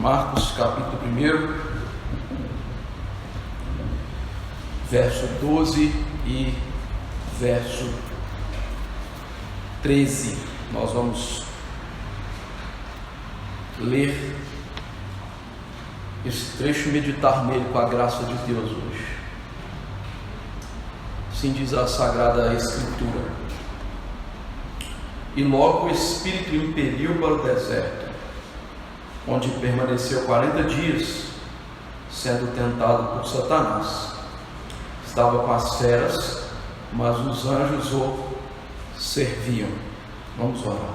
Marcos capítulo 1, verso 12 e verso 13. Nós vamos ler esse trecho e meditar nele com a graça de Deus hoje. Assim diz a Sagrada Escritura: E logo o Espírito o impeliu para o deserto, onde permaneceu 40 dias, sendo tentado por Satanás. Estava com as feras, mas os anjos o serviam. Vamos orar.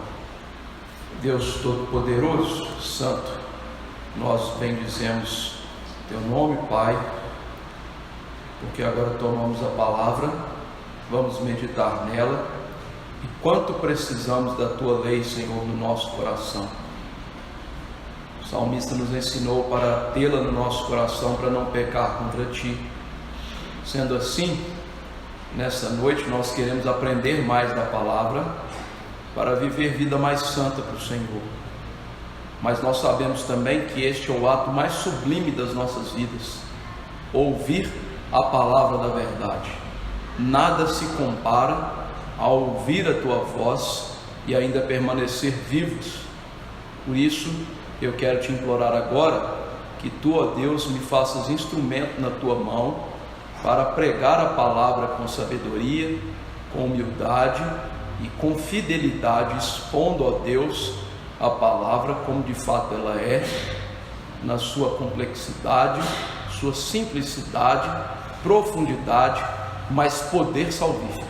Deus Todo-Poderoso, Santo, nós bendizemos Teu nome, Pai, porque agora tomamos a palavra, vamos meditar nela, e quanto precisamos da Tua lei, Senhor, no nosso coração. O salmista nos ensinou para tê-la no nosso coração, para não pecar contra Ti. Sendo assim, nessa noite nós queremos aprender mais da palavra, para viver vida mais santa para o Senhor. Mas nós sabemos também que este é o ato mais sublime das nossas vidas: ouvir a palavra da verdade. Nada se compara a ouvir a Tua voz e ainda permanecer vivos. Por isso, eu quero te implorar agora que Tu, ó Deus, me faças instrumento na Tua mão para pregar a palavra com sabedoria, com humildade e com fidelidade, expondo, ó Deus, a palavra como de fato ela é, na sua complexidade, sua simplicidade, profundidade, mas poder salvífico.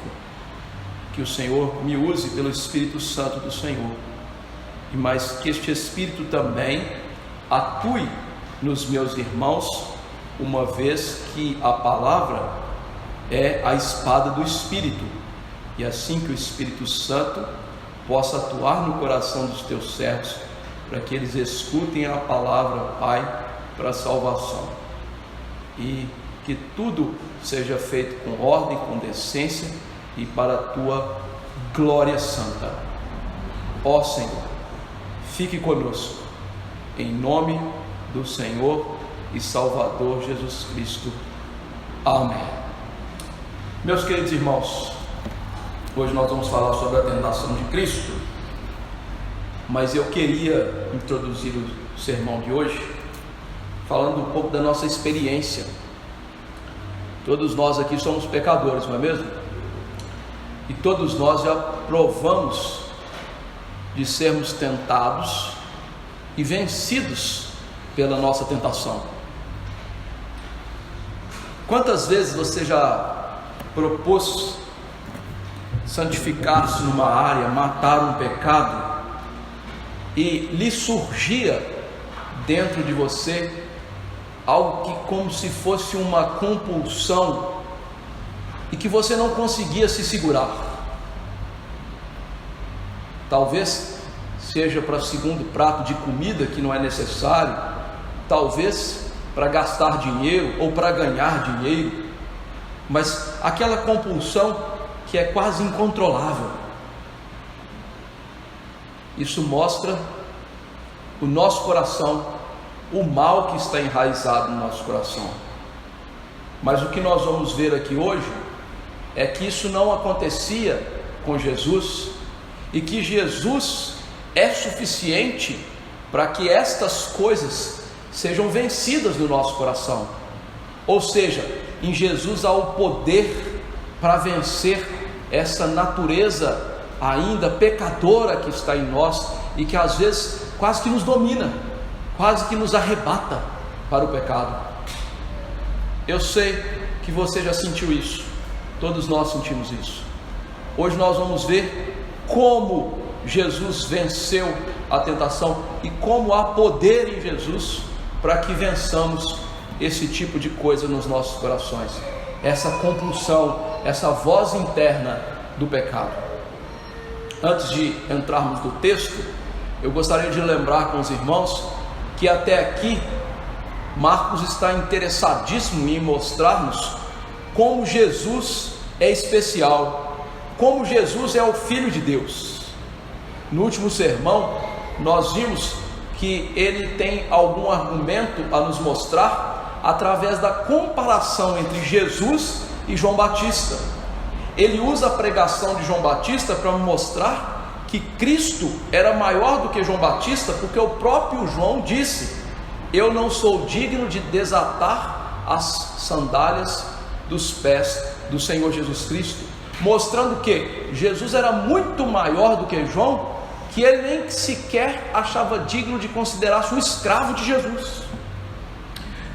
Que o Senhor me use pelo Espírito Santo do Senhor, mas que este Espírito também atue nos meus irmãos, uma vez que a palavra é a espada do Espírito, e assim que o Espírito Santo possa atuar no coração dos Teus servos, para que eles escutem a palavra, Pai, para a salvação, e que tudo seja feito com ordem, com decência e para a Tua glória santa. Ó Senhor, fique conosco, em nome do Senhor e Salvador Jesus Cristo. Amém. Meus queridos irmãos, hoje nós vamos falar sobre a tentação de Cristo, mas eu queria introduzir o sermão de hoje falando um pouco da nossa experiência. Todos nós aqui somos pecadores, não é mesmo? E todos nós já provamos de sermos tentados e vencidos pela nossa tentação. Quantas vezes você já propôs santificar-se numa área, matar um pecado, e lhe surgia dentro de você algo que como se fosse uma compulsão e que você não conseguia se segurar? Talvez seja para segundo prato de comida que não é necessário, talvez para gastar dinheiro ou para ganhar dinheiro, mas aquela compulsão que é quase incontrolável. Isso mostra o nosso coração, o mal que está enraizado no nosso coração. Mas o que nós vamos ver aqui hoje é que isso não acontecia com Jesus, e que Jesus é suficiente para que estas coisas sejam vencidas no nosso coração. Ou seja, em Jesus há o poder para vencer essa natureza ainda pecadora que está em nós e que às vezes quase que nos domina, quase que nos arrebata para o pecado. Eu sei que você já sentiu isso, todos nós sentimos isso. Hoje nós vamos ver como Jesus venceu a tentação e como há poder em Jesus para que vençamos esse tipo de coisa nos nossos corações, essa compulsão, essa voz interna do pecado. Antes de entrarmos no texto, eu gostaria de lembrar com os irmãos que até aqui Marcos está interessadíssimo em mostrar-nos como Jesus é especial, como Jesus é o Filho de Deus. No último sermão nós vimos que ele tem algum argumento a nos mostrar através da comparação entre Jesus e João Batista. Ele usa a pregação de João Batista para mostrar que Cristo era maior do que João Batista, porque o próprio João disse: eu não sou digno de desatar as sandálias dos pés do Senhor Jesus Cristo, mostrando que Jesus era muito maior do que João, que ele nem sequer achava digno de considerar-se um escravo de Jesus.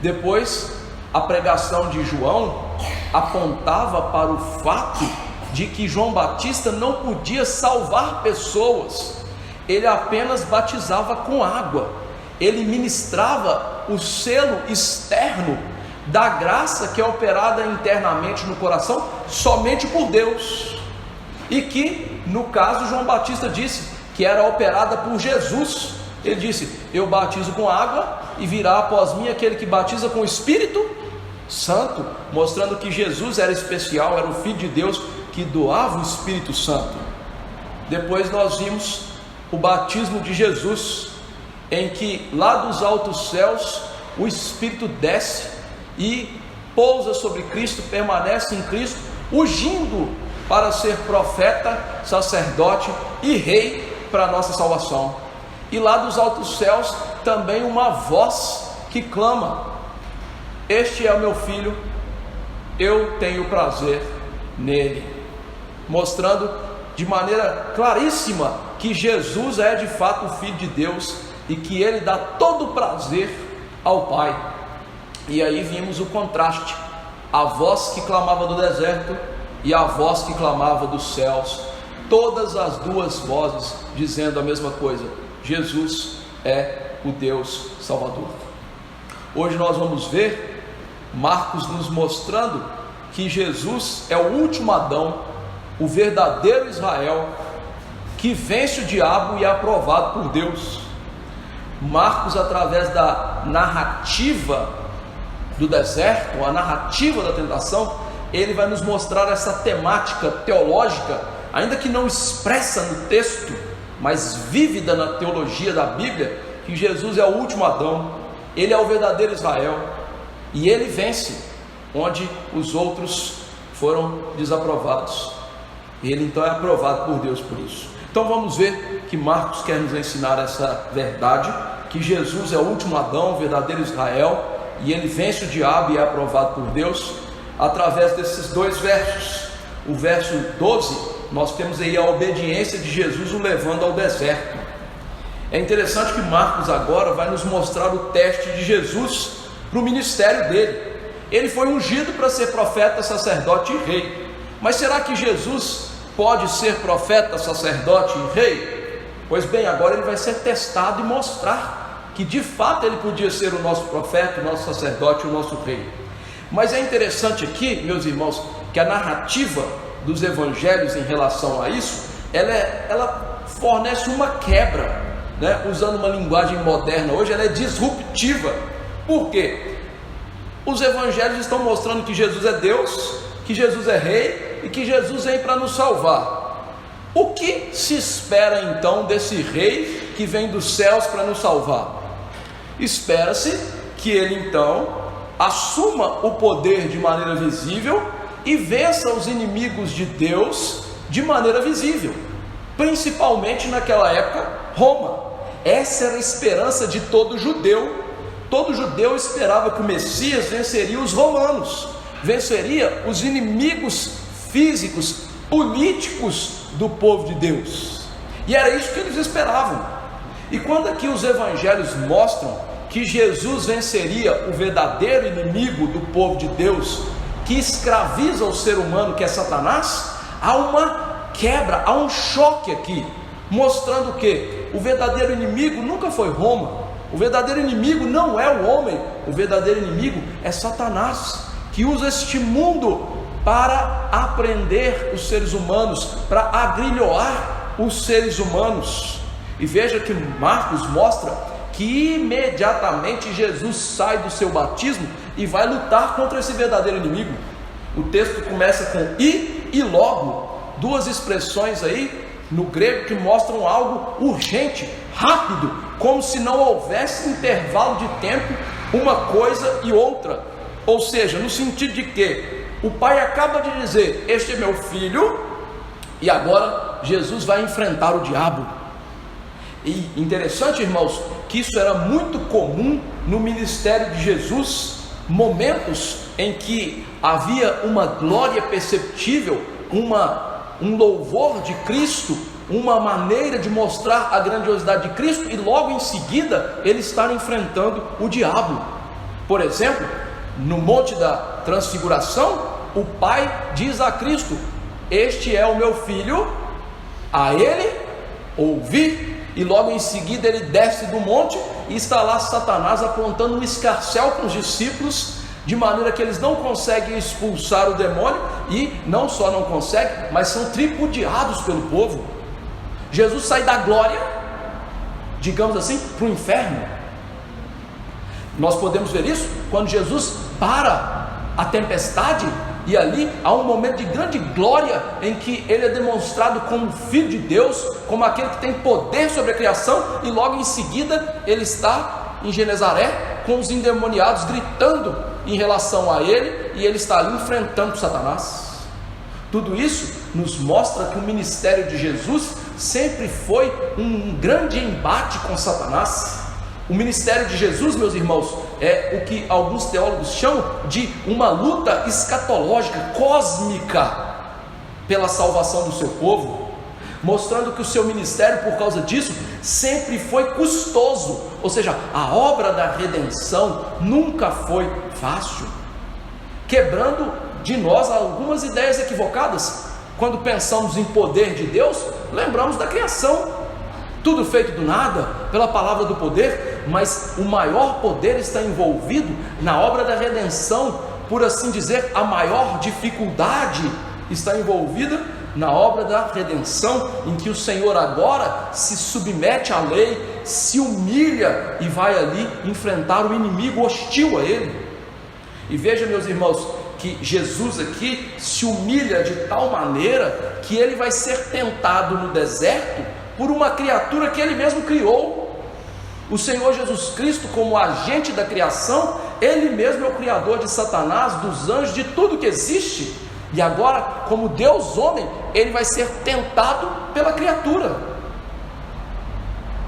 Depois, a pregação de João apontava para o fato de que João Batista não podia salvar pessoas, ele apenas batizava com água, ele ministrava o selo externo da graça que é operada internamente no coração somente por Deus, e que no caso João Batista disse que era operada por Jesus. Ele disse: eu batizo com água e virá após mim aquele que batiza com o Espírito Santo, mostrando que Jesus era especial, era o Filho de Deus que doava o Espírito Santo. Depois nós vimos o batismo de Jesus, em que lá dos altos céus o Espírito desce e pousa sobre Cristo, permanece em Cristo, ungindo para ser profeta, sacerdote e rei para a nossa salvação. E lá dos altos céus também uma voz que clama: este é o meu filho, eu tenho prazer nele, mostrando de maneira claríssima que Jesus é de fato o Filho de Deus e que ele dá todo o prazer ao Pai. E aí vimos o contraste: a voz que clamava do deserto e a voz que clamava dos céus, todas as duas vozes dizendo a mesma coisa: Jesus é o Deus Salvador. Hoje nós vamos ver Marcos nos mostrando que Jesus é o último Adão, o verdadeiro Israel, que vence o diabo e é aprovado por Deus. Marcos, através da narrativa do deserto, a narrativa da tentação, ele vai nos mostrar essa temática teológica, ainda que não expressa no texto, mas vívida na teologia da Bíblia, que Jesus é o último Adão, ele é o verdadeiro Israel, e ele vence onde os outros foram desaprovados. Ele então é aprovado por Deus por isso. Então vamos ver que Marcos quer nos ensinar essa verdade, que Jesus é o último Adão, o verdadeiro Israel, e ele vence o diabo e é aprovado por Deus, através desses dois versos. O verso 12, nós temos aí a obediência de Jesus o levando ao deserto. É interessante que Marcos agora vai nos mostrar o teste de Jesus para o ministério dele. Ele foi ungido para ser profeta, sacerdote e rei. Mas será que Jesus pode ser profeta, sacerdote e rei? Pois bem, agora ele vai ser testado e mostrar que de fato ele podia ser o nosso profeta, o nosso sacerdote e o nosso rei. Mas é interessante aqui, meus irmãos, que a narrativa dos evangelhos em relação a isso, ela fornece uma quebra, né? Usando uma linguagem moderna hoje, ela é disruptiva. Por quê? Os evangelhos estão mostrando que Jesus é Deus, que Jesus é rei e que Jesus vem para nos salvar. O que se espera então desse rei que vem dos céus para nos salvar? Espera-se que ele então assuma o poder de maneira visível e vença os inimigos de Deus de maneira visível, principalmente naquela época, Roma. Essa era a esperança de todo judeu. Todo judeu esperava que o Messias venceria os romanos, venceria os inimigos físicos, políticos do povo de Deus, e era isso que eles esperavam. E quando aqui os evangelhos mostram que Jesus venceria o verdadeiro inimigo do povo de Deus, que escraviza o ser humano, que é Satanás, há uma quebra, há um choque aqui, mostrando que o verdadeiro inimigo nunca foi Roma, o verdadeiro inimigo não é o homem, o verdadeiro inimigo é Satanás, que usa este mundo para aprender os seres humanos, para agrilhoar os seres humanos. E veja que Marcos mostra que imediatamente Jesus sai do seu batismo e vai lutar contra esse verdadeiro inimigo. O texto começa com e logo, duas expressões aí no grego que mostram algo urgente, rápido, como se não houvesse intervalo de tempo, uma coisa e outra. Ou seja, no sentido de que o pai acaba de dizer: este é meu filho, e agora Jesus vai enfrentar o diabo. E interessante, irmãos, que isso era muito comum no ministério de Jesus, momentos em que havia uma glória perceptível, um louvor de Cristo, uma maneira de mostrar a grandiosidade de Cristo, e logo em seguida ele estar enfrentando o diabo. Por exemplo, no Monte da Transfiguração, o Pai diz a Cristo: este é o meu filho, a ele ouvi. E logo em seguida ele desce do monte e está lá Satanás apontando um escarcéu com os discípulos, de maneira que eles não conseguem expulsar o demônio, e não só não conseguem, mas são tripudiados pelo povo. Jesus sai da glória, digamos assim, para o inferno. Nós podemos ver isso quando Jesus para a tempestade, e ali há um momento de grande glória, em que ele é demonstrado como Filho de Deus, como aquele que tem poder sobre a criação, e logo em seguida ele está em Genezaré com os endemoniados gritando em relação a ele, e ele está ali enfrentando Satanás. Tudo isso nos mostra que o ministério de Jesus sempre foi um grande embate com Satanás. O ministério de Jesus, meus irmãos, é o que alguns teólogos chamam de uma luta escatológica, cósmica, pela salvação do seu povo, mostrando que o seu ministério, por causa disso, sempre foi custoso. Ou seja, a obra da redenção nunca foi fácil, quebrando de nós algumas ideias equivocadas. Quando pensamos em poder de Deus, lembramos da criação, tudo feito do nada, pela palavra do poder, mas o maior poder está envolvido na obra da redenção. Por assim dizer, a maior dificuldade está envolvida na obra da redenção, em que o Senhor agora se submete à lei, se humilha e vai ali enfrentar o inimigo hostil a ele. E veja, meus irmãos, que Jesus aqui se humilha de tal maneira que ele vai ser tentado no deserto por uma criatura que ele mesmo criou. O Senhor Jesus Cristo, como agente da criação, ele mesmo é o criador de Satanás, dos anjos, de tudo que existe. E agora, como Deus homem, ele vai ser tentado pela criatura.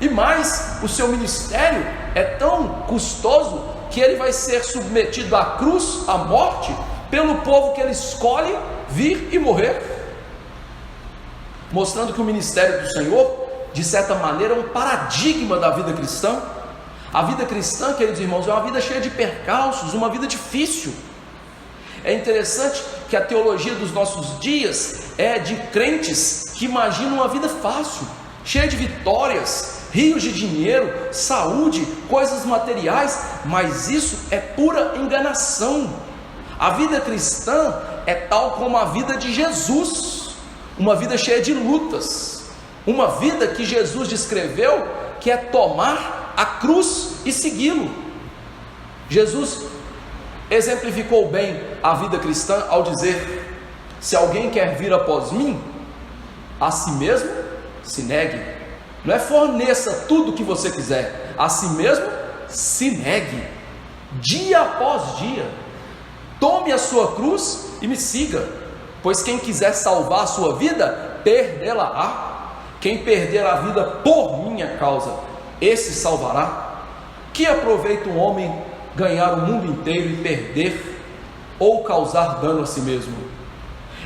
E mais, o seu ministério é tão custoso que ele vai ser submetido à cruz, à morte, pelo povo que ele escolhe vir e morrer, mostrando que o ministério do Senhor, de certa maneira, é um paradigma da vida cristã. A vida cristã, queridos irmãos, é uma vida cheia de percalços, uma vida difícil. É interessante que a teologia dos nossos dias é de crentes que imaginam uma vida fácil, cheia de vitórias, rios de dinheiro, saúde, coisas materiais, mas isso é pura enganação. A vida cristã é tal como a vida de Jesus, uma vida cheia de lutas, uma vida que Jesus descreveu, que é tomar a cruz e segui-lo. Jesus exemplificou bem a vida cristã ao dizer: se alguém quer vir após mim, a si mesmo se negue. Não é forneça tudo o que você quiser, a si mesmo se negue, dia após dia. Tome a sua cruz e me siga, pois quem quiser salvar a sua vida, perdê-la-á. Quem perder a vida por minha causa, esse salvará. Que aproveita um homem ganhar o mundo inteiro e perder ou causar dano a si mesmo?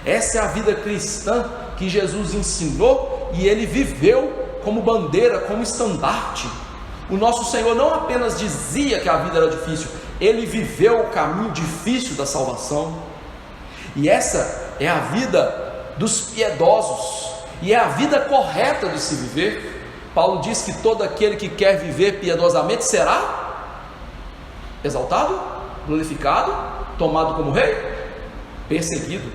Essa é a vida cristã que Jesus ensinou e ele viveu como bandeira, como estandarte. O nosso Senhor não apenas dizia que a vida era difícil, ele viveu o caminho difícil da salvação. E essa é a vida dos piedosos, e é a vida correta de se viver. Paulo diz que todo aquele que quer viver piedosamente será exaltado, glorificado, tomado como rei, perseguido.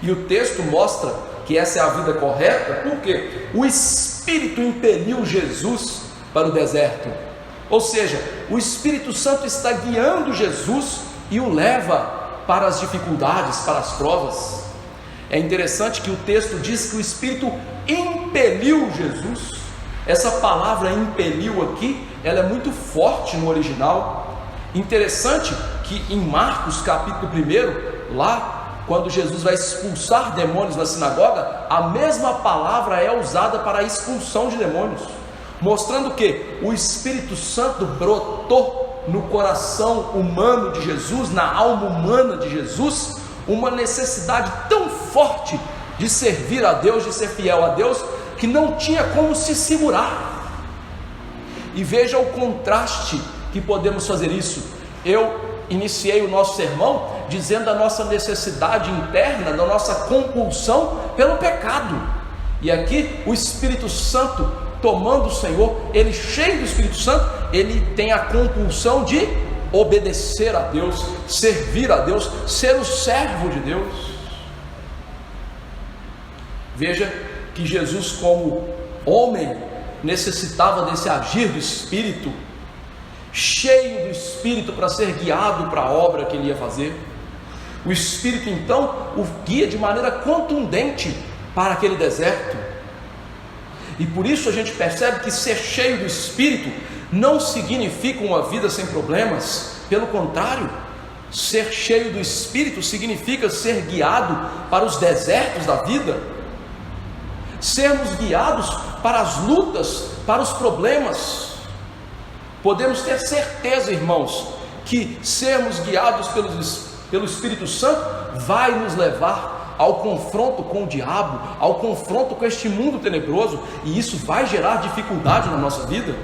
E o texto mostra que essa é a vida correta, porque o Espírito impeliu Jesus para o deserto. Ou seja, o Espírito Santo está guiando Jesus e o leva para as dificuldades, para as provas. É interessante que o texto diz que o Espírito impeliu Jesus. Essa palavra impeliu aqui, ela é muito forte no original. Interessante que em Marcos capítulo 1, lá, quando Jesus vai expulsar demônios na sinagoga, a mesma palavra é usada para a expulsão de demônios, mostrando que o Espírito Santo brotou no coração humano de Jesus, na alma humana de Jesus, uma necessidade tão forte de servir a Deus, de ser fiel a Deus, que não tinha como se segurar. E veja o contraste que podemos fazer isso. Eu iniciei o nosso sermão dizendo da nossa necessidade interna, da nossa compulsão pelo pecado, e aqui o Espírito Santo tomando o Senhor, ele cheio do Espírito Santo, ele tem a compulsão de obedecer a Deus, servir a Deus, ser o servo de Deus. Veja que Jesus, como homem, necessitava desse agir do Espírito, cheio do Espírito para ser guiado para a obra que ele ia fazer. O Espírito então o guia de maneira contundente para aquele deserto, e por isso a gente percebe que ser cheio do Espírito não significa uma vida sem problemas. Pelo contrário, ser cheio do Espírito significa ser guiado para os desertos da vida, sermos guiados para as lutas, para os problemas. Podemos ter certeza, irmãos, que sermos guiados pelo Espírito Santo vai nos levar ao confronto com o diabo, ao confronto com este mundo tenebroso, e isso vai gerar dificuldade na nossa vida.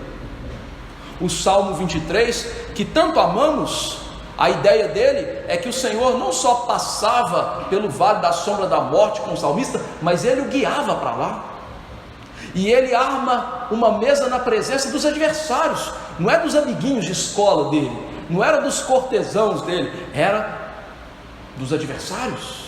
O Salmo 23, que tanto amamos, a ideia dele é que o Senhor não só passava pelo vale da sombra da morte com o salmista, mas ele o guiava para lá. E ele arma uma mesa na presença dos adversários, não é dos amiguinhos de escola dele, não era dos cortesãos dele, era dos adversários.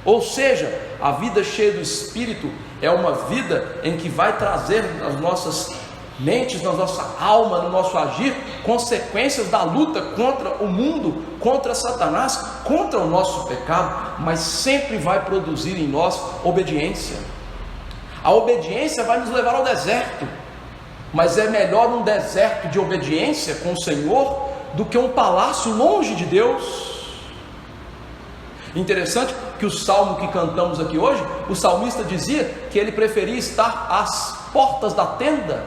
Ou seja, a vida cheia do Espírito é uma vida em que vai trazer nas nossas mentes, na nossa alma, no nosso agir, consequências da luta contra o mundo, contra Satanás, contra o nosso pecado, mas sempre vai produzir em nós obediência. A obediência vai nos levar ao deserto, mas é melhor um deserto de obediência com o Senhor do que um palácio longe de Deus. Interessante que o salmo que cantamos aqui hoje, o salmista dizia que ele preferia estar às portas da tenda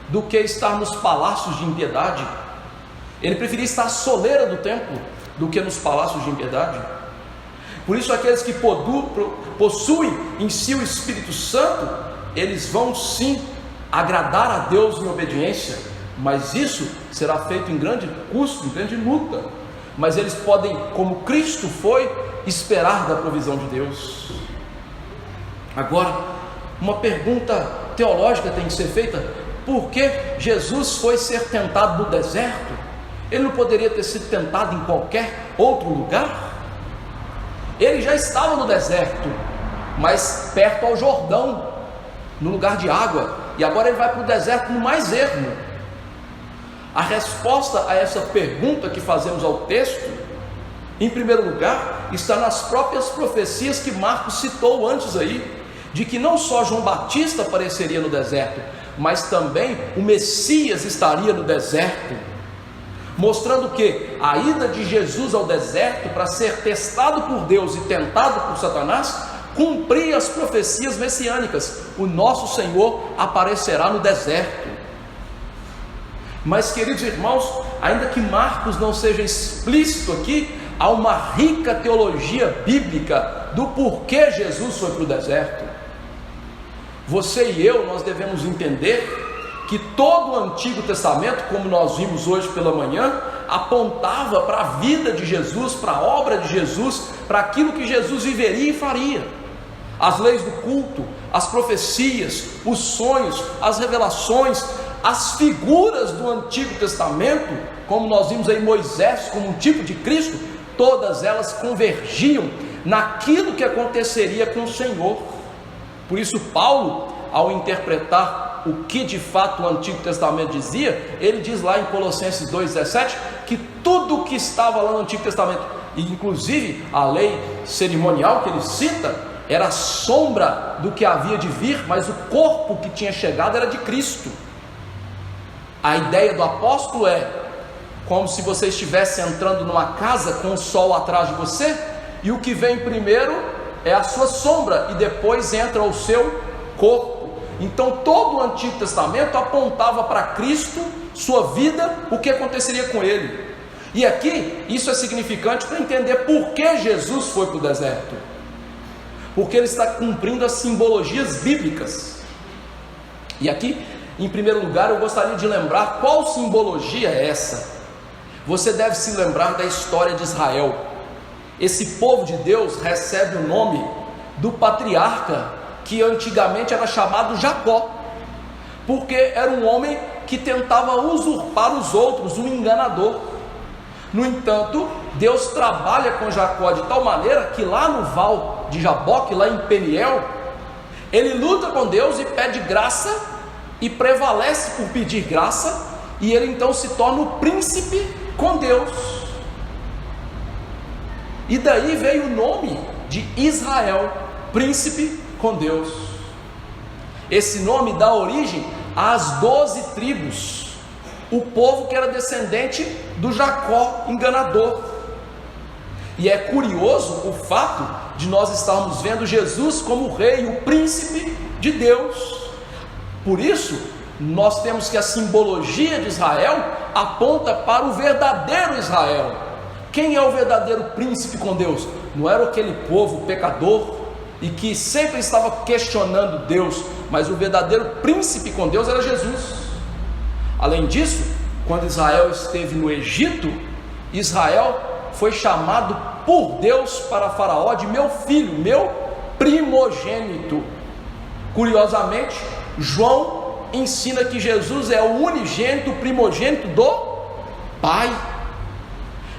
do que estar nos palácios de impiedade. Ele preferia estar à soleira do templo do que nos palácios de impiedade. Por isso aqueles que possuem em si o Espírito Santo, eles vão sim agradar a Deus em obediência, mas isso será feito em grande custo, em grande luta. Mas eles podem, como Cristo foi, esperar da provisão de Deus. Agora, uma pergunta teológica tem que ser feita: por que Jesus foi ser tentado no deserto? Ele não poderia ter sido tentado em qualquer outro lugar? Ele já estava no deserto, mas perto ao Jordão, no lugar de água, e agora ele vai para o deserto no mais ermo. A resposta a essa pergunta que fazemos ao texto, em primeiro lugar, está nas próprias profecias que Marcos citou antes aí, de que não só João Batista apareceria no deserto, mas também o Messias estaria no deserto, mostrando que a ida de Jesus ao deserto para ser testado por Deus e tentado por Satanás cumpria as profecias messiânicas. O nosso Senhor aparecerá no deserto. Mas, queridos irmãos, ainda que Marcos não seja explícito aqui, há uma rica teologia bíblica do porquê Jesus foi para o deserto. Você e eu, nós devemos entender que todo o Antigo Testamento, como nós vimos hoje pela manhã, apontava para a vida de Jesus, para a obra de Jesus, para aquilo que Jesus viveria e faria. As leis do culto, as profecias, os sonhos, as revelações, as figuras do Antigo Testamento, como nós vimos aí Moisés como um tipo de Cristo, todas elas convergiam naquilo que aconteceria com o Senhor. Por isso Paulo, ao interpretar o que de fato o Antigo Testamento dizia, ele diz lá em Colossenses 2,17, que tudo o que estava lá no Antigo Testamento, inclusive a lei cerimonial que ele cita, era a sombra do que havia de vir, mas o corpo que tinha chegado era de Cristo. A ideia do apóstolo é como se você estivesse entrando numa casa com o sol atrás de você, e o que vem primeiro é a sua sombra, e depois entra o seu corpo. Então todo o Antigo Testamento apontava para Cristo, sua vida, o que aconteceria com ele. E aqui, isso é significante para entender por que Jesus foi para o deserto. Porque ele está cumprindo as simbologias bíblicas. E aqui, em primeiro lugar, eu gostaria de lembrar qual simbologia é essa. Você deve se lembrar da história de Israel. Esse povo de Deus recebe o nome do patriarca, que antigamente era chamado Jacó, porque era um homem que tentava usurpar os outros, um enganador. No entanto, Deus trabalha com Jacó de tal maneira que lá no Val de Jaboque, lá em Peniel, ele luta com Deus e pede graça, e prevalece por pedir graça, e ele então se torna o príncipe com Deus. E daí veio o nome de Israel, príncipe com Deus. Esse nome dá origem às 12 tribos, o povo que era descendente do Jacó enganador. E é curioso o fato de nós estarmos vendo Jesus como o rei, o príncipe de Deus. Por isso, nós temos que a simbologia de Israel aponta para o verdadeiro Israel. Quem é o verdadeiro príncipe com Deus? Não era aquele povo pecador e que sempre estava questionando Deus, mas o verdadeiro príncipe com Deus era Jesus. Além disso, quando Israel esteve no Egito, Israel foi chamado por Deus para Faraó de meu filho, meu primogênito. Curiosamente, João ensina que Jesus é o unigênito, primogênito do Pai.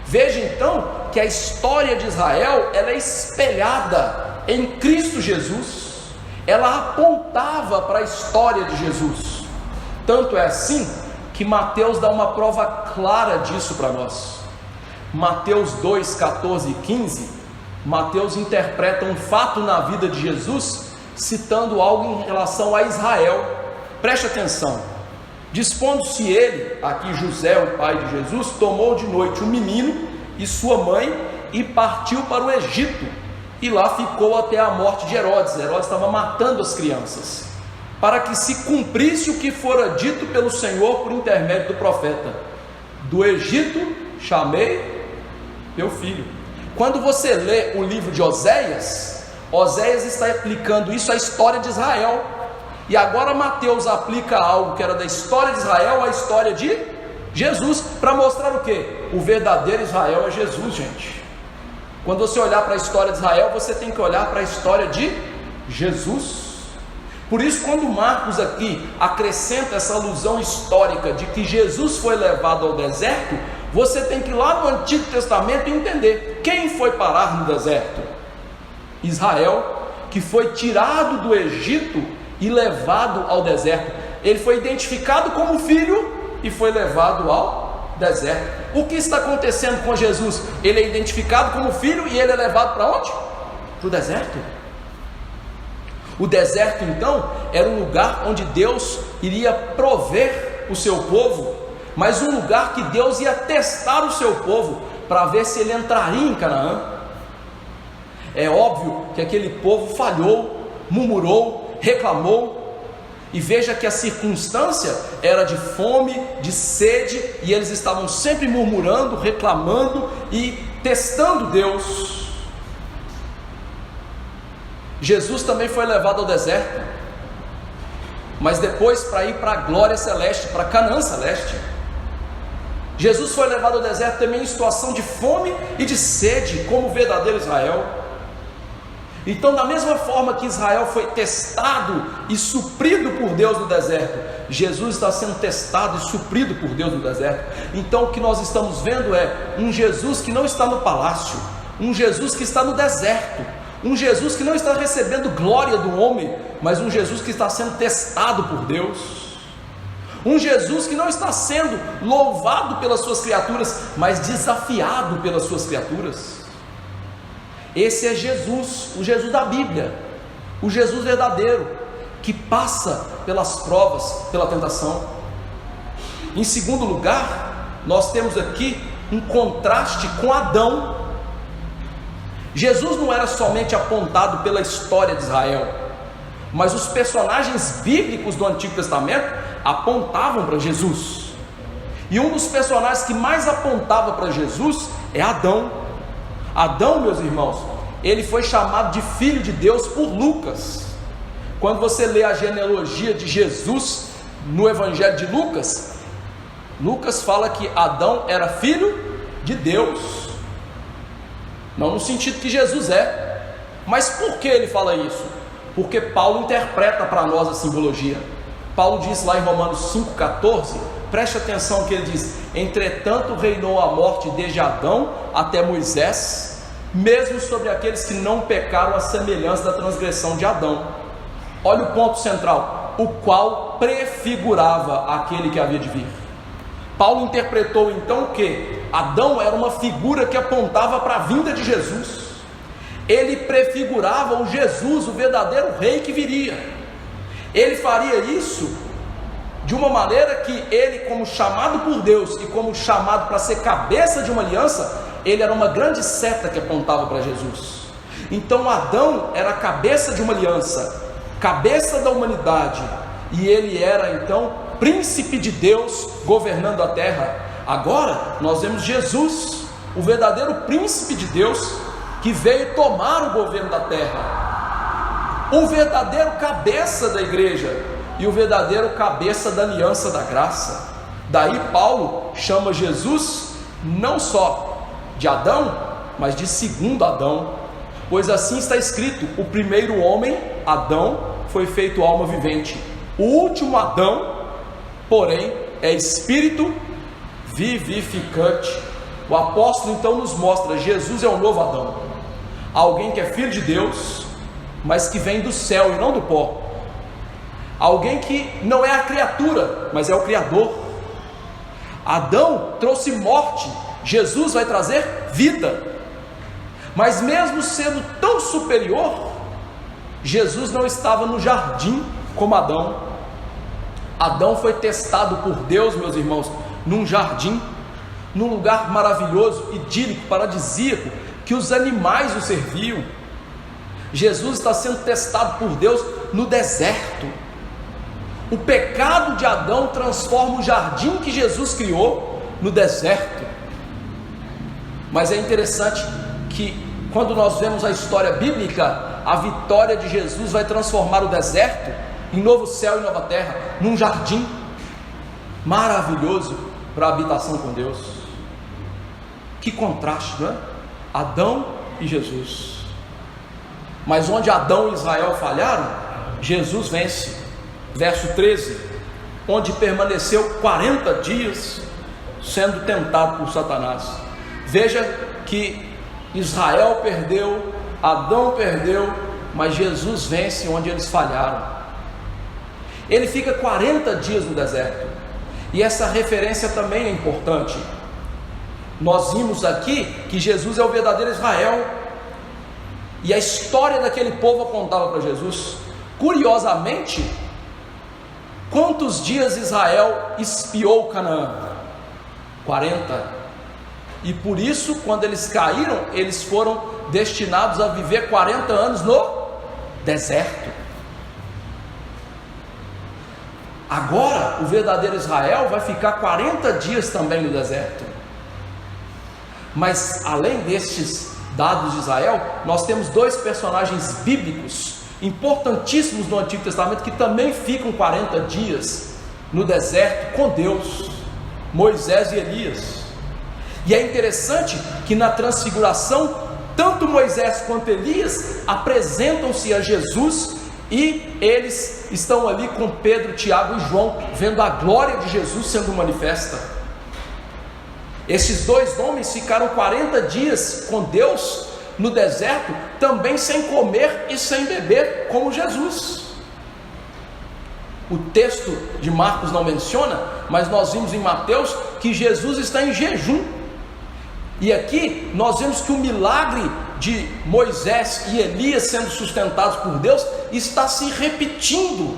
Veja então que a história de Israel, ela é espelhada em Cristo Jesus. Ela apontava para a história de Jesus. Tanto é assim que Mateus dá uma prova clara disso para nós. Mateus 2, 14 e 15, Mateus interpreta um fato na vida de Jesus, citando algo em relação a Israel. Preste atenção. Dispondo-se ele, aqui José, o pai de Jesus, tomou de noite o menino e sua mãe e partiu para o Egito, e lá ficou até a morte de Herodes. Herodes estava matando as crianças, para que se cumprisse o que fora dito pelo Senhor por intermédio do profeta: do Egito chamei meu filho. Quando você lê o livro de Oséias, Oséias está aplicando isso à história de Israel, e agora Mateus aplica algo que era da história de Israel à história de Jesus, para mostrar o que? O verdadeiro Israel é Jesus, gente. Quando você olhar para a história de Israel, você tem que olhar para a história de Jesus. Por isso, quando Marcos aqui acrescenta essa alusão histórica de que Jesus foi levado ao deserto, você tem que ir lá no Antigo Testamento e entender quem foi parar no deserto. Israel, que foi tirado do Egito e levado ao deserto. Ele foi identificado como filho e foi levado ao deserto. O que está acontecendo com Jesus? Ele é identificado como filho e ele é levado para onde? Para o deserto. O deserto então era um lugar onde Deus iria prover o seu povo, mas um lugar que Deus ia testar o seu povo para ver se ele entraria em Canaã. É óbvio que aquele povo falhou, murmurou, reclamou, e veja que a circunstância era de fome, de sede, e eles estavam sempre murmurando, reclamando e testando Deus. Jesus também foi levado ao deserto, mas depois para ir para a glória celeste, para Canaã celeste. Jesus foi levado ao deserto também em situação de fome e de sede, como o verdadeiro Israel. Então, da mesma forma que Israel foi testado e suprido por Deus no deserto, Jesus está sendo testado e suprido por Deus no deserto. Então, o que nós estamos vendo é um Jesus que não está no palácio, um Jesus que está no deserto, um Jesus que não está recebendo glória do homem, mas um Jesus que está sendo testado por Deus, um Jesus que não está sendo louvado pelas suas criaturas, mas desafiado pelas suas criaturas. Esse é Jesus, o Jesus da Bíblia, o Jesus verdadeiro, que passa pelas provas, pela tentação. Em segundo lugar, nós temos aqui um contraste com Adão. Jesus não era somente apontado pela história de Israel, mas os personagens bíblicos do Antigo Testamento apontavam para Jesus. E um dos personagens que mais apontava para Jesus é Adão. Adão, meus irmãos, ele foi chamado de filho de Deus por Lucas. Quando você lê a genealogia de Jesus no Evangelho de Lucas, Lucas fala que Adão era filho de Deus, não no sentido que Jesus é. Mas por que ele fala isso? Porque Paulo interpreta para nós a simbologia. Paulo diz lá em Romanos 5,14, preste atenção que ele diz: entretanto reinou a morte desde Adão até Moisés, mesmo sobre aqueles que não pecaram à semelhança da transgressão de Adão. Olha o ponto central: o qual prefigurava aquele que havia de vir. Paulo interpretou então que Adão era uma figura que apontava para a vinda de Jesus. Ele prefigurava o Jesus, o verdadeiro rei que viria. Ele faria isso de uma maneira que ele, como chamado por Deus e como chamado para ser cabeça de uma aliança, ele era uma grande seta que apontava para Jesus. Então Adão era a cabeça de uma aliança, cabeça da humanidade, e ele era então príncipe de Deus governando a terra. Agora nós vemos Jesus, o verdadeiro príncipe de Deus, que veio tomar o governo da terra, o verdadeiro cabeça da igreja e o verdadeiro cabeça da aliança da graça. Daí Paulo chama Jesus não só de Adão, mas de segundo Adão, pois assim está escrito: o primeiro homem, Adão, foi feito alma vivente, o último Adão, porém, é espírito vivificante. O apóstolo então nos mostra: Jesus é o novo Adão, alguém que é filho de Deus, mas que vem do céu e não do pó, alguém que não é a criatura, mas é o Criador. Adão trouxe morte, Jesus vai trazer vida. Mas mesmo sendo tão superior, Jesus não estava no jardim como Adão. Adão foi testado por Deus, meus irmãos, num jardim, num lugar maravilhoso, idílico, paradisíaco, que os animais o serviam. Jesus está sendo testado por Deus no deserto. O pecado de Adão transforma o jardim que Jesus criou no deserto. Mas é interessante que quando nós vemos a história bíblica, a vitória de Jesus vai transformar o deserto em novo céu e nova terra, num jardim maravilhoso para a habitação com Deus. Que contraste, não é? Adão e Jesus. Mas onde Adão e Israel falharam, Jesus vence. Verso 13: onde permaneceu 40 dias sendo tentado por Satanás. Veja que Israel perdeu, Adão perdeu, mas Jesus vence onde eles falharam. Ele fica 40 dias no deserto. E essa referência também é importante. Nós vimos aqui que Jesus é o verdadeiro Israel, e a história daquele povo apontava para Jesus. Curiosamente, quantos dias Israel espiou Canaã? 40. E por isso, quando eles caíram, eles foram destinados a viver 40 anos no deserto. Agora, o verdadeiro Israel vai ficar 40 dias também no deserto. Mas, além destes dados de Israel, nós temos dois personagens bíblicos importantíssimos no Antigo Testamento que também ficam 40 dias no deserto com Deus: Moisés e Elias. E é interessante que na transfiguração, tanto Moisés quanto Elias apresentam-se a Jesus, e eles estão ali com Pedro, Tiago e João, vendo a glória de Jesus sendo manifesta. Esses dois homens ficaram 40 dias com Deus no deserto, também sem comer e sem beber, como Jesus. O texto de Marcos não menciona, mas nós vimos em Mateus que Jesus está em jejum. E aqui nós vemos que o milagre de Moisés e Elias sendo sustentados por Deus está se repetindo.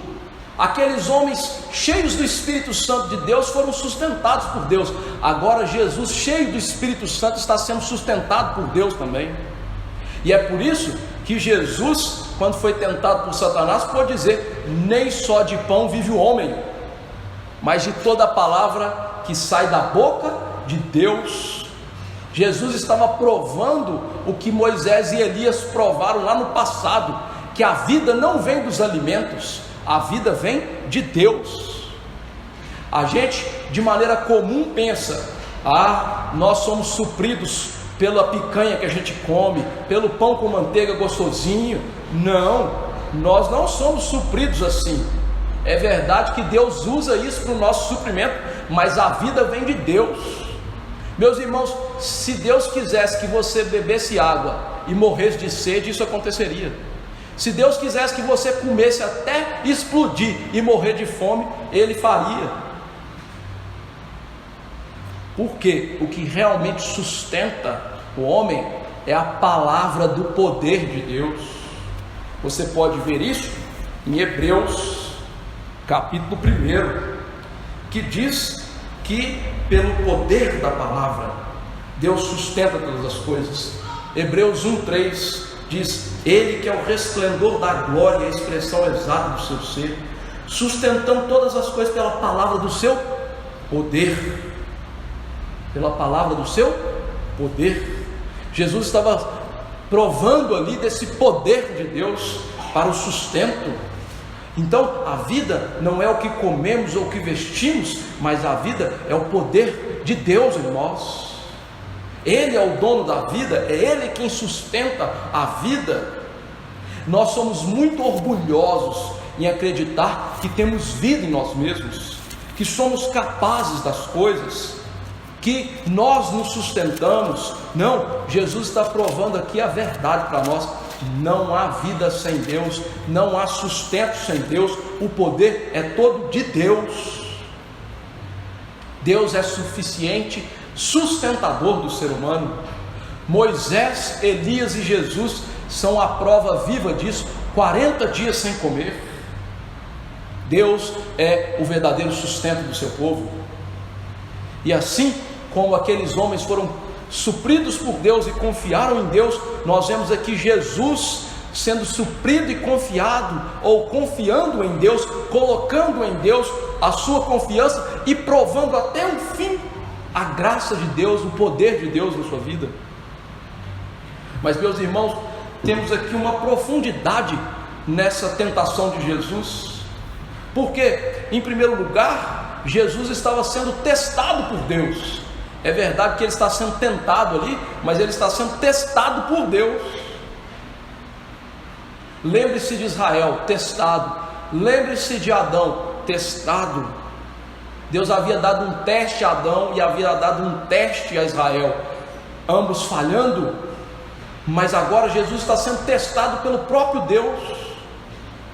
Aqueles homens cheios do Espírito Santo de Deus foram sustentados por Deus. Agora Jesus, cheio do Espírito Santo, está sendo sustentado por Deus também. E é por isso que Jesus, quando foi tentado por Satanás, pôde dizer: nem só de pão vive o homem, mas de toda a palavra que sai da boca de Deus. Jesus estava provando o que Moisés e Elias provaram lá no passado, que a vida não vem dos alimentos, a vida vem de Deus. A gente de maneira comum pensa: nós somos supridos pela picanha que a gente come, pelo pão com manteiga gostosinho. Não, nós não somos supridos assim. É verdade que Deus usa isso para o nosso suprimento, mas a vida vem de Deus. Meus irmãos, se Deus quisesse que você bebesse água e morresse de sede, isso aconteceria. Se Deus quisesse que você comesse até explodir e morrer de fome, Ele faria. Porque o que realmente sustenta o homem é a palavra do poder de Deus. Você pode ver isso em Hebreus capítulo 1, que diz que pelo poder da palavra Deus sustenta todas as coisas. Hebreus 1:3 diz: Ele que é o resplendor da glória e a expressão exata do seu ser, sustentando todas as coisas pela palavra do seu poder. Pela palavra do seu poder. Jesus estava provando ali desse poder de Deus para o sustento. Então a vida não é o que comemos ou o que vestimos, mas a vida é o poder de Deus em nós. Ele é o dono da vida, é Ele quem sustenta a vida. Nós somos muito orgulhosos em acreditar que temos vida em nós mesmos, que somos capazes das coisas, que nós nos sustentamos. Não, Jesus está provando aqui a verdade para nós. Não há vida sem Deus, não há sustento sem Deus, o poder é todo de Deus. Deus é suficiente sustentador do ser humano. Moisés, Elias e Jesus são a prova viva disso. 40 dias sem comer. Deus é o verdadeiro sustento do seu povo. E assim como aqueles homens foram supridos por Deus e confiaram em Deus, nós vemos aqui Jesus sendo suprido e confiado, ou confiando em Deus, colocando em Deus a sua confiança e provando até o fim a graça de Deus, o poder de Deus na sua vida. Mas, meus irmãos, temos aqui uma profundidade nessa tentação de Jesus, porque, em primeiro lugar, Jesus estava sendo testado por Deus. É verdade que ele está sendo tentado ali, mas ele está sendo testado por Deus. Lembre-se de Israel, testado. Lembre-se de Adão, testado. Deus havia dado um teste a Adão e havia dado um teste a Israel, ambos falhando. Mas agora Jesus está sendo testado pelo próprio Deus,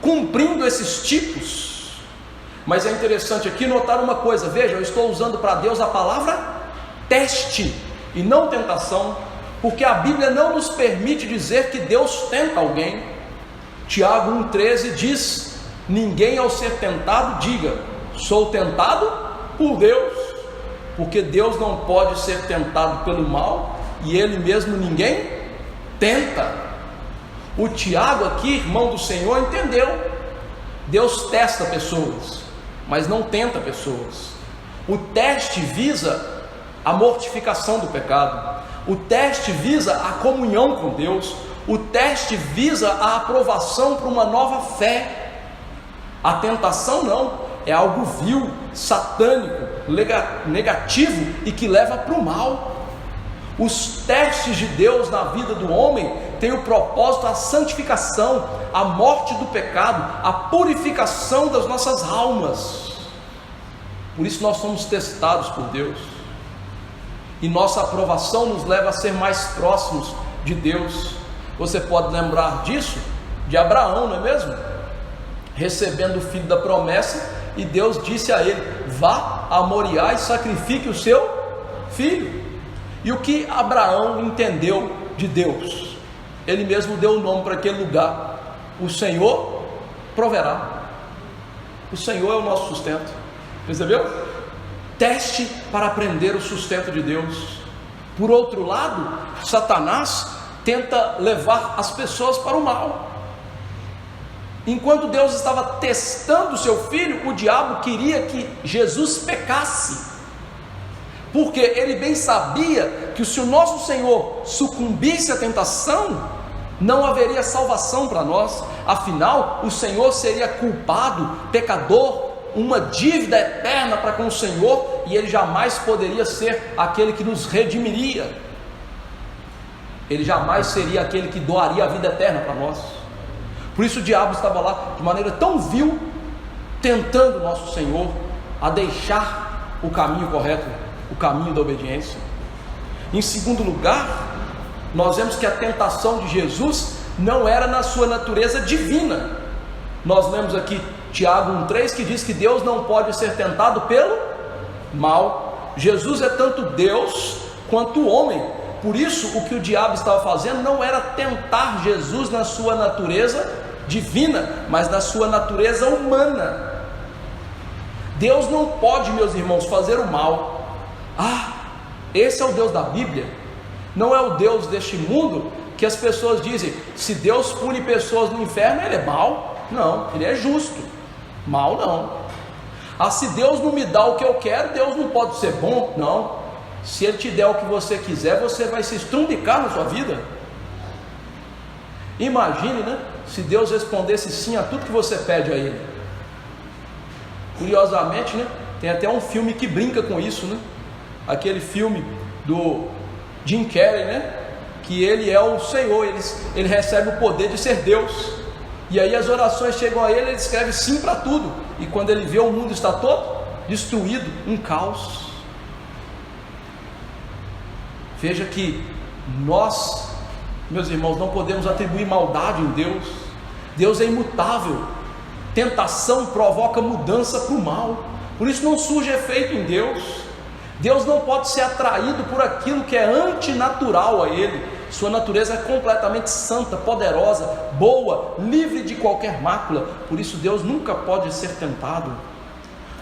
cumprindo esses tipos. Mas é interessante aqui notar uma coisa. Veja, eu estou usando para Deus a palavra teste e não tentação, porque a Bíblia não nos permite dizer que Deus tenta alguém. Tiago 1,13 diz: ninguém ao ser tentado diga, sou tentado por Deus, porque Deus não pode ser tentado pelo mal, e Ele mesmo ninguém tenta. O Tiago aqui, irmão do Senhor, entendeu. Deus testa pessoas, mas não tenta pessoas. O teste visa a mortificação do pecado. O teste visa a comunhão com Deus. O teste visa a aprovação para uma nova fé. A tentação não, é algo vil, satânico, negativo e que leva para o mal. Os testes de Deus na vida do homem têm o propósito, a santificação, a morte do pecado, a purificação das nossas almas. Por isso nós somos testados por Deus. E nossa aprovação nos leva a ser mais próximos de Deus. Você pode lembrar disso, de Abraão, não é mesmo? Recebendo o filho da promessa, e Deus disse a ele: vá a Moriá e sacrifique o seu filho. E o que Abraão entendeu de Deus? ele mesmo deu o nome para aquele lugar: o Senhor proverá. O Senhor é o nosso sustento, percebeu? Teste para aprender o sustento de Deus. Por outro lado, Satanás tenta levar as pessoas para o mal. Enquanto Deus estava testando o seu filho, o diabo queria que Jesus pecasse, porque ele bem sabia que se o nosso Senhor sucumbisse à tentação, não haveria salvação para nós. Afinal, o Senhor seria culpado, pecador, uma dívida eterna para com o Senhor, e ele jamais poderia ser aquele que nos redimiria. Ele jamais seria aquele que doaria a vida eterna para nós. Por isso o diabo estava lá de maneira tão vil, tentando o nosso Senhor a deixar o caminho correto, o caminho da obediência. Em segundo lugar, nós vemos que a tentação de Jesus não era na sua natureza divina. Nós lemos aqui Tiago 1,3, que diz que Deus não pode ser tentado pelo mal. Jesus é tanto Deus quanto homem. Por isso, o que o diabo estava fazendo não era tentar Jesus na sua natureza divina, mas na sua natureza humana. Deus não pode, meus irmãos, fazer o mal. Esse é o Deus da Bíblia. Não é o Deus deste mundo que as pessoas dizem: se Deus pune pessoas no inferno, ele é mau. Não, ele é justo. Mal não. Se Deus não me dá o que eu quero, Deus não pode ser bom. Não. Se Ele te der o que você quiser, você vai se estrumbicar na sua vida. Imagine, né? Se Deus respondesse sim a tudo que você pede a Ele. Curiosamente, né? Tem até um filme que brinca com isso, né? Aquele filme do Jim Carrey, né? Que ele é o Senhor, ele recebe o poder de ser Deus. E aí as orações chegam a ele escreve sim para tudo. E quando ele vê o mundo está todo destruído, um caos. Veja que nós, meus irmãos, não podemos atribuir maldade em Deus. Deus é imutável. Tentação provoca mudança para o mal. Por isso não surge efeito em Deus. Deus não pode ser atraído por aquilo que é antinatural a Ele. Sua natureza é completamente santa, poderosa, boa, livre de qualquer mácula. Por isso Deus nunca pode ser tentado.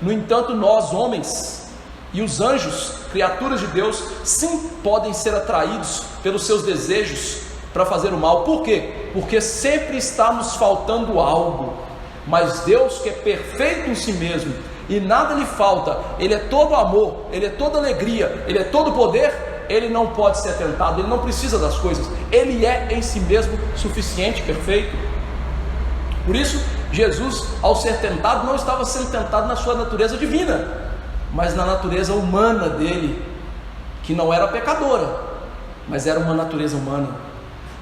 No entanto, nós homens e os anjos, criaturas de Deus, sim podem ser atraídos pelos seus desejos para fazer o mal. Por quê? Porque sempre está nos faltando algo. Mas Deus, que é perfeito em si mesmo e nada lhe falta, Ele é todo amor, Ele é toda alegria, Ele é todo poder, Ele não pode ser tentado, Ele não precisa das coisas, Ele é em si mesmo suficiente, perfeito. Por isso, Jesus, ao ser tentado, não estava sendo tentado na sua natureza divina, mas na natureza humana dele, que não era pecadora, mas era uma natureza humana.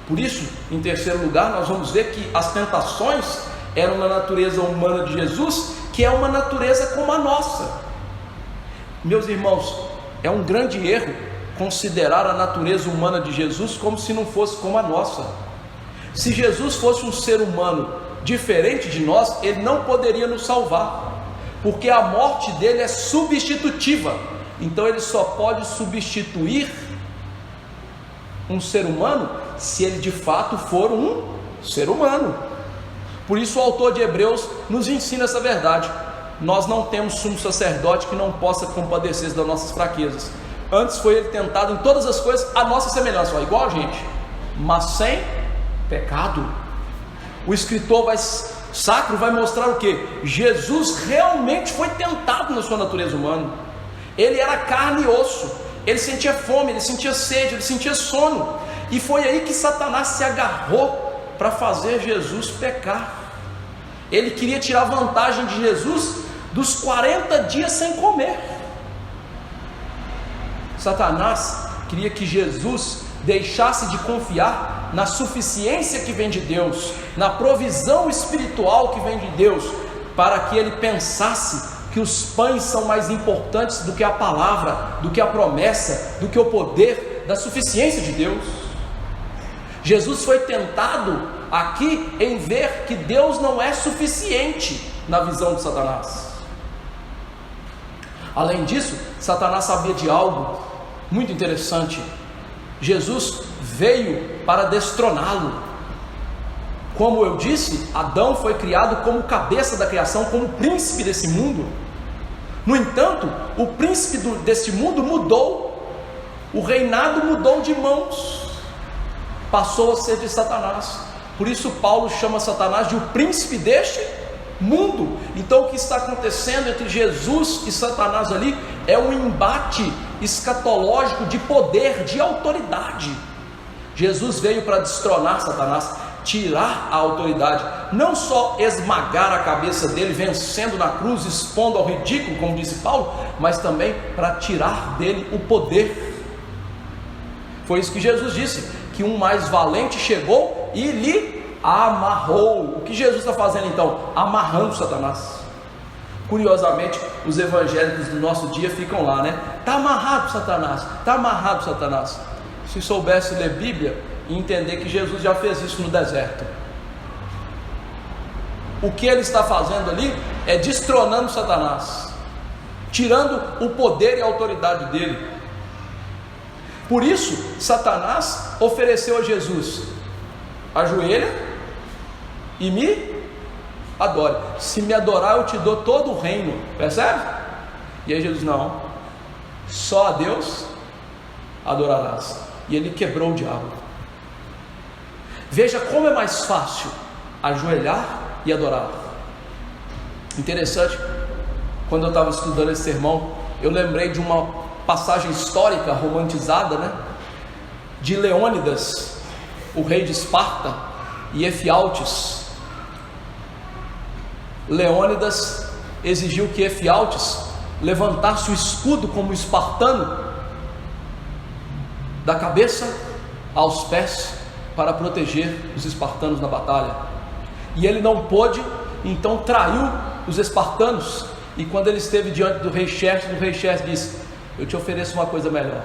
Por isso, em terceiro lugar, nós vamos ver que as tentações eram na natureza humana de Jesus, que é uma natureza como a nossa. Meus irmãos, é um grande erro considerar a natureza humana de Jesus como se não fosse como a nossa. Se Jesus fosse um ser humano diferente de nós, Ele não poderia nos salvar, porque a morte dele é substitutiva. Então Ele só pode substituir um ser humano se ele de fato for um ser humano. Por isso o autor de Hebreus nos ensina essa verdade. Nós não temos sumo sacerdote que não possa compadecer-se das nossas fraquezas. Antes foi ele tentado em todas as coisas à nossa semelhança, igual a gente, mas sem pecado. O escritor sacro vai mostrar o que? Jesus realmente foi tentado na sua natureza humana. Ele era carne e osso. Ele sentia fome, ele sentia sede, ele sentia sono. E foi aí que Satanás se agarrou para fazer Jesus pecar. Ele queria tirar vantagem de Jesus dos 40 dias sem comer. Satanás queria que Jesus deixasse de confiar na suficiência que vem de Deus, na provisão espiritual que vem de Deus, para que ele pensasse que os pães são mais importantes do que a palavra, do que a promessa, do que o poder da suficiência de Deus. Jesus foi tentado aqui em ver que Deus não é suficiente na visão de Satanás. Além disso, Satanás sabia de algo muito interessante. Jesus veio para destroná-lo. Como eu disse, Adão foi criado como cabeça da criação, como príncipe desse mundo. No entanto, o príncipe deste mundo mudou, o reinado mudou de mãos, passou a ser de Satanás. Por isso Paulo chama Satanás de o príncipe deste mundo. Então o que está acontecendo entre Jesus e Satanás ali é um embate escatológico de poder, de autoridade. Jesus veio para destronar Satanás, tirar a autoridade, não só esmagar a cabeça dele, vencendo na cruz, expondo ao ridículo, como disse Paulo, mas também para tirar dele o poder. Foi isso que Jesus disse, que um mais valente chegou e lhe amarrou. O que Jesus está fazendo então? Amarrando Satanás. Curiosamente, os evangélicos do nosso dia ficam lá, né? Está amarrado Satanás, está amarrado Satanás. Se soubesse ler Bíblia e entender que Jesus já fez isso no deserto. O que ele está fazendo ali é destronando Satanás, tirando o poder e a autoridade dele. Por isso, Satanás ofereceu a Jesus: ajoelha e me adore. Se me adorar, eu te dou todo o reino. Percebe? E aí Jesus: não, só a Deus adorarás. E ele quebrou o diabo. Veja como é mais fácil ajoelhar e adorar. Interessante, quando eu estava estudando esse sermão, eu lembrei de uma passagem histórica romantizada, né? De Leônidas, o rei de Esparta, e Efialtes. Leônidas exigiu que Efialtes levantasse o escudo como espartano, da cabeça aos pés, para proteger os espartanos na batalha. E ele não pôde, então traiu os espartanos. E quando ele esteve diante do rei Xerxes disse: eu te ofereço uma coisa melhor,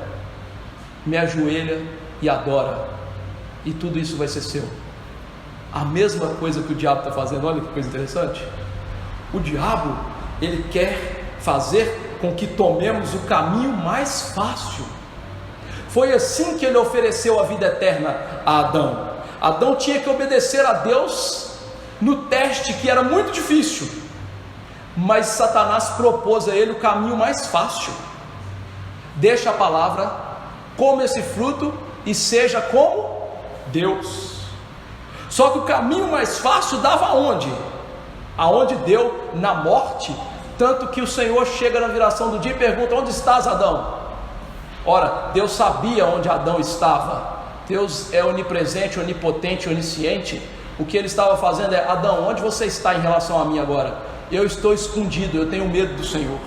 me ajoelha e adora, e tudo isso vai ser seu. A mesma coisa que o diabo está fazendo. Olha que coisa interessante. O diabo, ele quer fazer com que tomemos o caminho mais fácil. Foi assim que ele ofereceu a vida eterna a Adão. Adão tinha que obedecer a Deus no teste que era muito difícil, mas Satanás propôs a ele o caminho mais fácil: deixa a palavra, come esse fruto e seja como Deus. Só que o caminho mais fácil dava aonde? Aonde deu? Na morte. Tanto que o Senhor chega na viração do dia e pergunta: onde estás, Adão? Ora, Deus sabia onde Adão estava. Deus é onipresente, onipotente, onisciente. O que ele estava fazendo é: Adão, onde você está em relação a mim agora? Eu estou escondido, eu tenho medo do Senhor.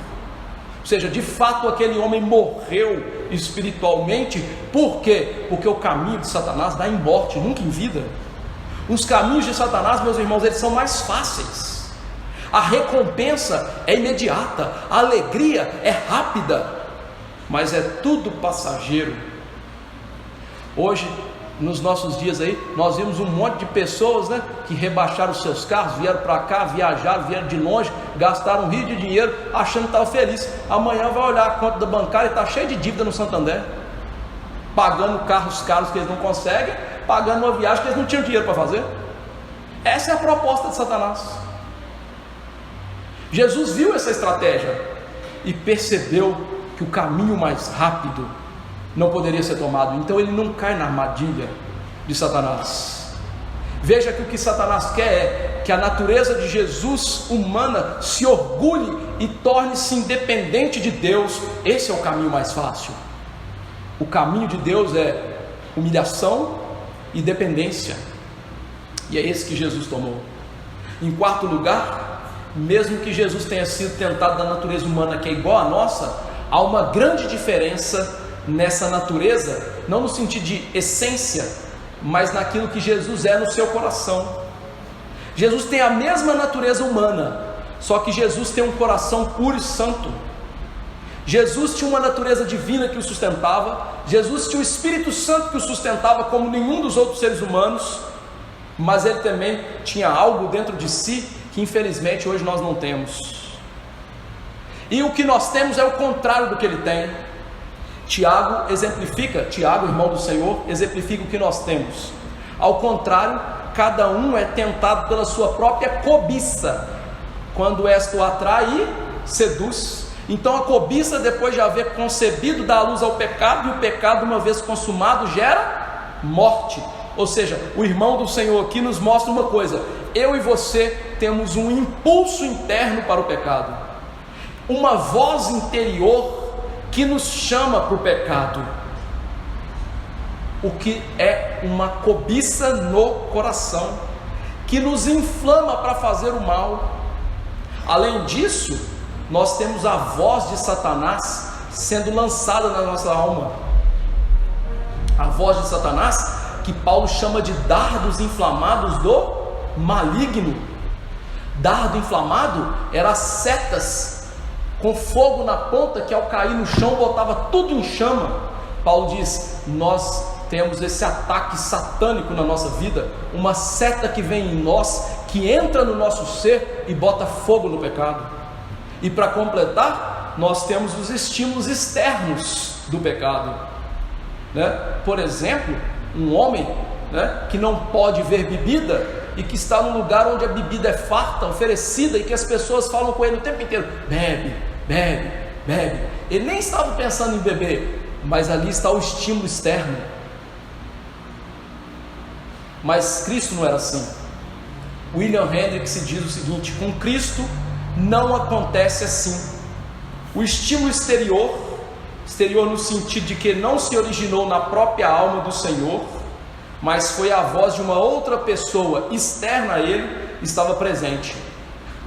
Ou seja, de fato aquele homem morreu espiritualmente. Por quê? Porque o caminho de Satanás dá em morte, nunca em vida. Os caminhos de Satanás, meus irmãos, eles são mais fáceis. A recompensa é imediata, a alegria é rápida, mas é tudo passageiro. Hoje, nos nossos dias aí, nós vimos um monte de pessoas, né, que rebaixaram os seus carros, vieram para cá, viajaram, vieram de longe, gastaram um rio de dinheiro, achando que estava feliz. Amanhã vai olhar a conta da bancária e está cheia de dívida no Santander, pagando carros caros que eles não conseguem, pagando uma viagem que eles não tinham dinheiro para fazer. Essa é a proposta de Satanás. Jesus viu essa estratégia e percebeu que o caminho mais rápido não poderia ser tomado. Então ele não cai na armadilha de Satanás. Veja que o que Satanás quer é que a natureza de Jesus humana se orgulhe e torne-se independente de Deus. Esse é o caminho mais fácil. O caminho de Deus é humilhação e dependência, e é esse que Jesus tomou. Em quarto lugar, mesmo que Jesus tenha sido tentado da natureza humana que é igual à nossa, há uma grande diferença nessa natureza, não no sentido de essência, mas naquilo que Jesus é no seu coração. Jesus tem a mesma natureza humana, só que Jesus tem um coração puro e santo. Jesus tinha uma natureza divina que o sustentava, Jesus tinha o Espírito Santo que o sustentava como nenhum dos outros seres humanos, mas ele também tinha algo dentro de si que infelizmente hoje nós não temos. E o que nós temos é o contrário do que ele tem. Tiago, irmão do Senhor, exemplifica o que nós temos. Ao contrário, cada um é tentado pela sua própria cobiça, quando esta o atrai e seduz. Então a cobiça, depois de haver concebido, dá luz ao pecado, e o pecado, uma vez consumado, gera morte. Ou seja, o irmão do Senhor aqui nos mostra uma coisa: eu e você temos um impulso interno para o pecado, uma voz interior que nos chama para o pecado, o que é uma cobiça no coração, que nos inflama para fazer o mal. Além disso, nós temos a voz de Satanás sendo lançada na nossa alma. A voz de Satanás, que Paulo chama de dardos inflamados do maligno. Dardo inflamado era setas com fogo na ponta, que ao cair no chão botava tudo em chama. Paulo diz: nós temos esse ataque satânico na nossa vida, uma seta que vem em nós, que entra no nosso ser e bota fogo no pecado. E para completar, nós temos os estímulos externos do pecado, Por exemplo, um homem, que não pode ver bebida, e que está num lugar onde a bebida é farta, oferecida, e que as pessoas falam com ele o tempo inteiro: bebe, bebe, bebe. Ele nem estava pensando em beber, mas ali está o estímulo externo. Mas Cristo não era assim. William Hendricks diz o seguinte: com Cristo não acontece assim. O estímulo exterior no sentido de que não se originou na própria alma do Senhor, mas foi a voz de uma outra pessoa externa a ele, estava presente,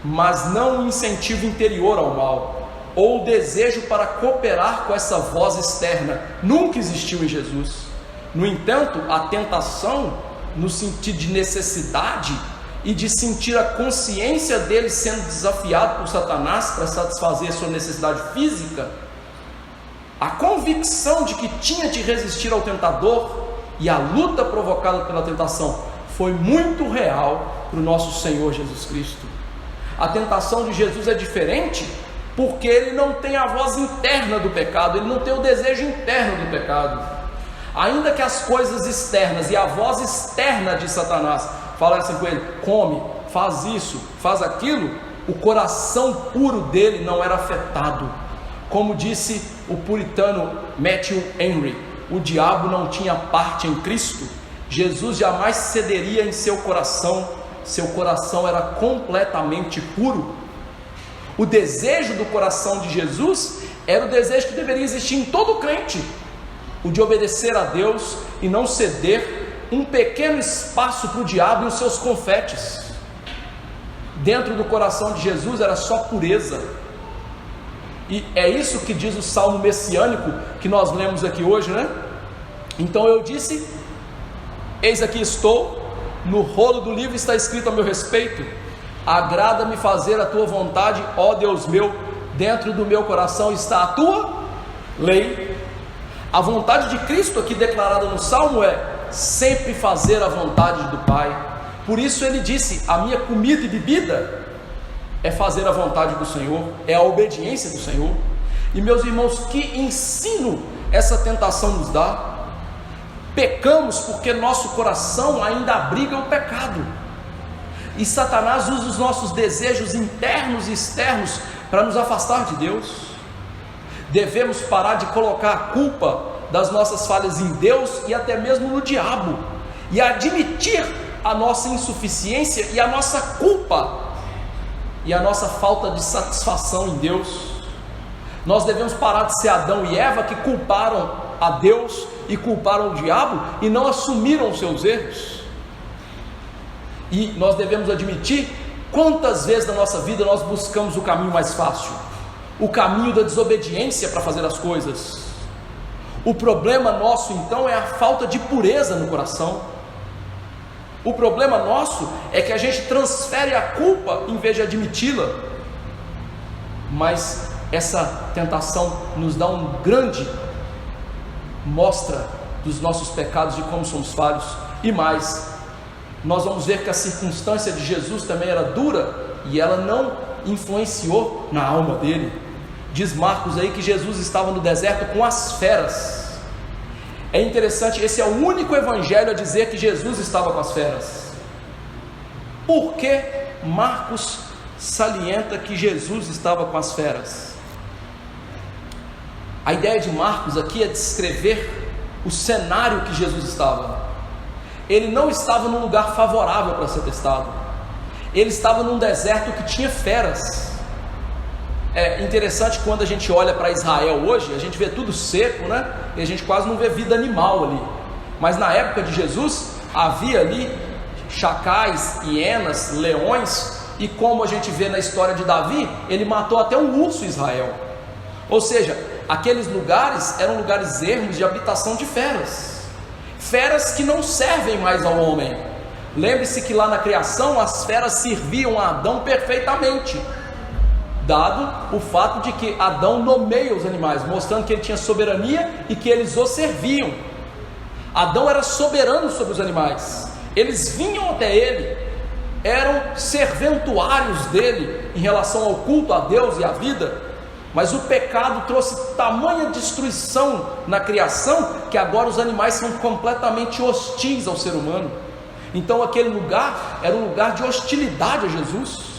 mas não um incentivo interior ao mal, ou o desejo para cooperar com essa voz externa, nunca existiu em Jesus. No entanto, a tentação, no sentido de necessidade e de sentir a consciência dele sendo desafiado por Satanás para satisfazer sua necessidade física, a convicção de que tinha de resistir ao tentador e a luta provocada pela tentação foi muito real para o nosso Senhor Jesus Cristo. A tentação de Jesus é diferente porque ele não tem a voz interna do pecado, ele não tem o desejo interno do pecado. Ainda que as coisas externas e a voz externa de Satanás falassem com ele: come, faz isso, faz aquilo, o coração puro dele não era afetado. Como disse o puritano Matthew Henry, o diabo não tinha parte em Cristo. Jesus jamais cederia em seu coração era completamente puro. O desejo do coração de Jesus era o desejo que deveria existir em todo crente, o de obedecer a Deus e não ceder um pequeno espaço para o diabo e os seus confetes. Dentro do coração de Jesus era só pureza. E é isso que diz o salmo messiânico que nós lemos aqui hoje, Então eu disse: eis aqui estou, no rolo do livro está escrito a meu respeito: agrada-me fazer a tua vontade, ó Deus meu, dentro do meu coração está a tua lei. A vontade de Cristo aqui declarada no salmo é sempre fazer a vontade do Pai. Por isso ele disse: a minha comida e bebida é fazer a vontade do Senhor, é a obediência do Senhor. E meus irmãos, que ensino essa tentação nos dá? Pecamos porque nosso coração ainda abriga o pecado, e Satanás usa os nossos desejos internos e externos para nos afastar de Deus. Devemos parar de colocar a culpa das nossas falhas em Deus e até mesmo no diabo, e admitir a nossa insuficiência e a nossa culpa e a nossa falta de satisfação em Deus. Nós devemos parar de ser Adão e Eva, que culparam a Deus e culparam o diabo e não assumiram os seus erros. E nós devemos admitir quantas vezes na nossa vida nós buscamos o caminho mais fácil, o caminho da desobediência para fazer as coisas. O problema nosso então é a falta de pureza no coração. O problema nosso é que a gente transfere a culpa em vez de admiti-la. Mas essa tentação nos dá um grande mostra dos nossos pecados, de como somos falhos. E mais, nós vamos ver que a circunstância de Jesus também era dura, e ela não influenciou na alma dele. Diz Marcos aí que Jesus estava no deserto com as feras. É interessante, esse é o único evangelho a dizer que Jesus estava com as feras. Por que Marcos salienta que Jesus estava com as feras? A ideia de Marcos aqui é descrever o cenário que Jesus estava. Ele não estava num lugar favorável para ser testado. Ele estava num deserto que tinha feras. É interessante quando a gente olha para Israel hoje, a gente vê tudo seco, né? E a gente quase não vê vida animal ali. Mas na época de Jesus, havia ali chacais, hienas, leões, e como a gente vê na história de Davi, ele matou até um urso em Israel. Ou seja, aqueles lugares eram lugares ermos de habitação de feras. Feras que não servem mais ao homem. Lembre-se que lá na criação as feras serviam a Adão perfeitamente, dado o fato de que Adão nomeia os animais, mostrando que ele tinha soberania e que eles o serviam. Adão era soberano sobre os animais, eles vinham até ele, eram serventuários dele em relação ao culto a Deus e à vida. Mas o pecado trouxe tamanha destruição na criação, que agora os animais são completamente hostis ao ser humano. Então aquele lugar era um lugar de hostilidade a Jesus.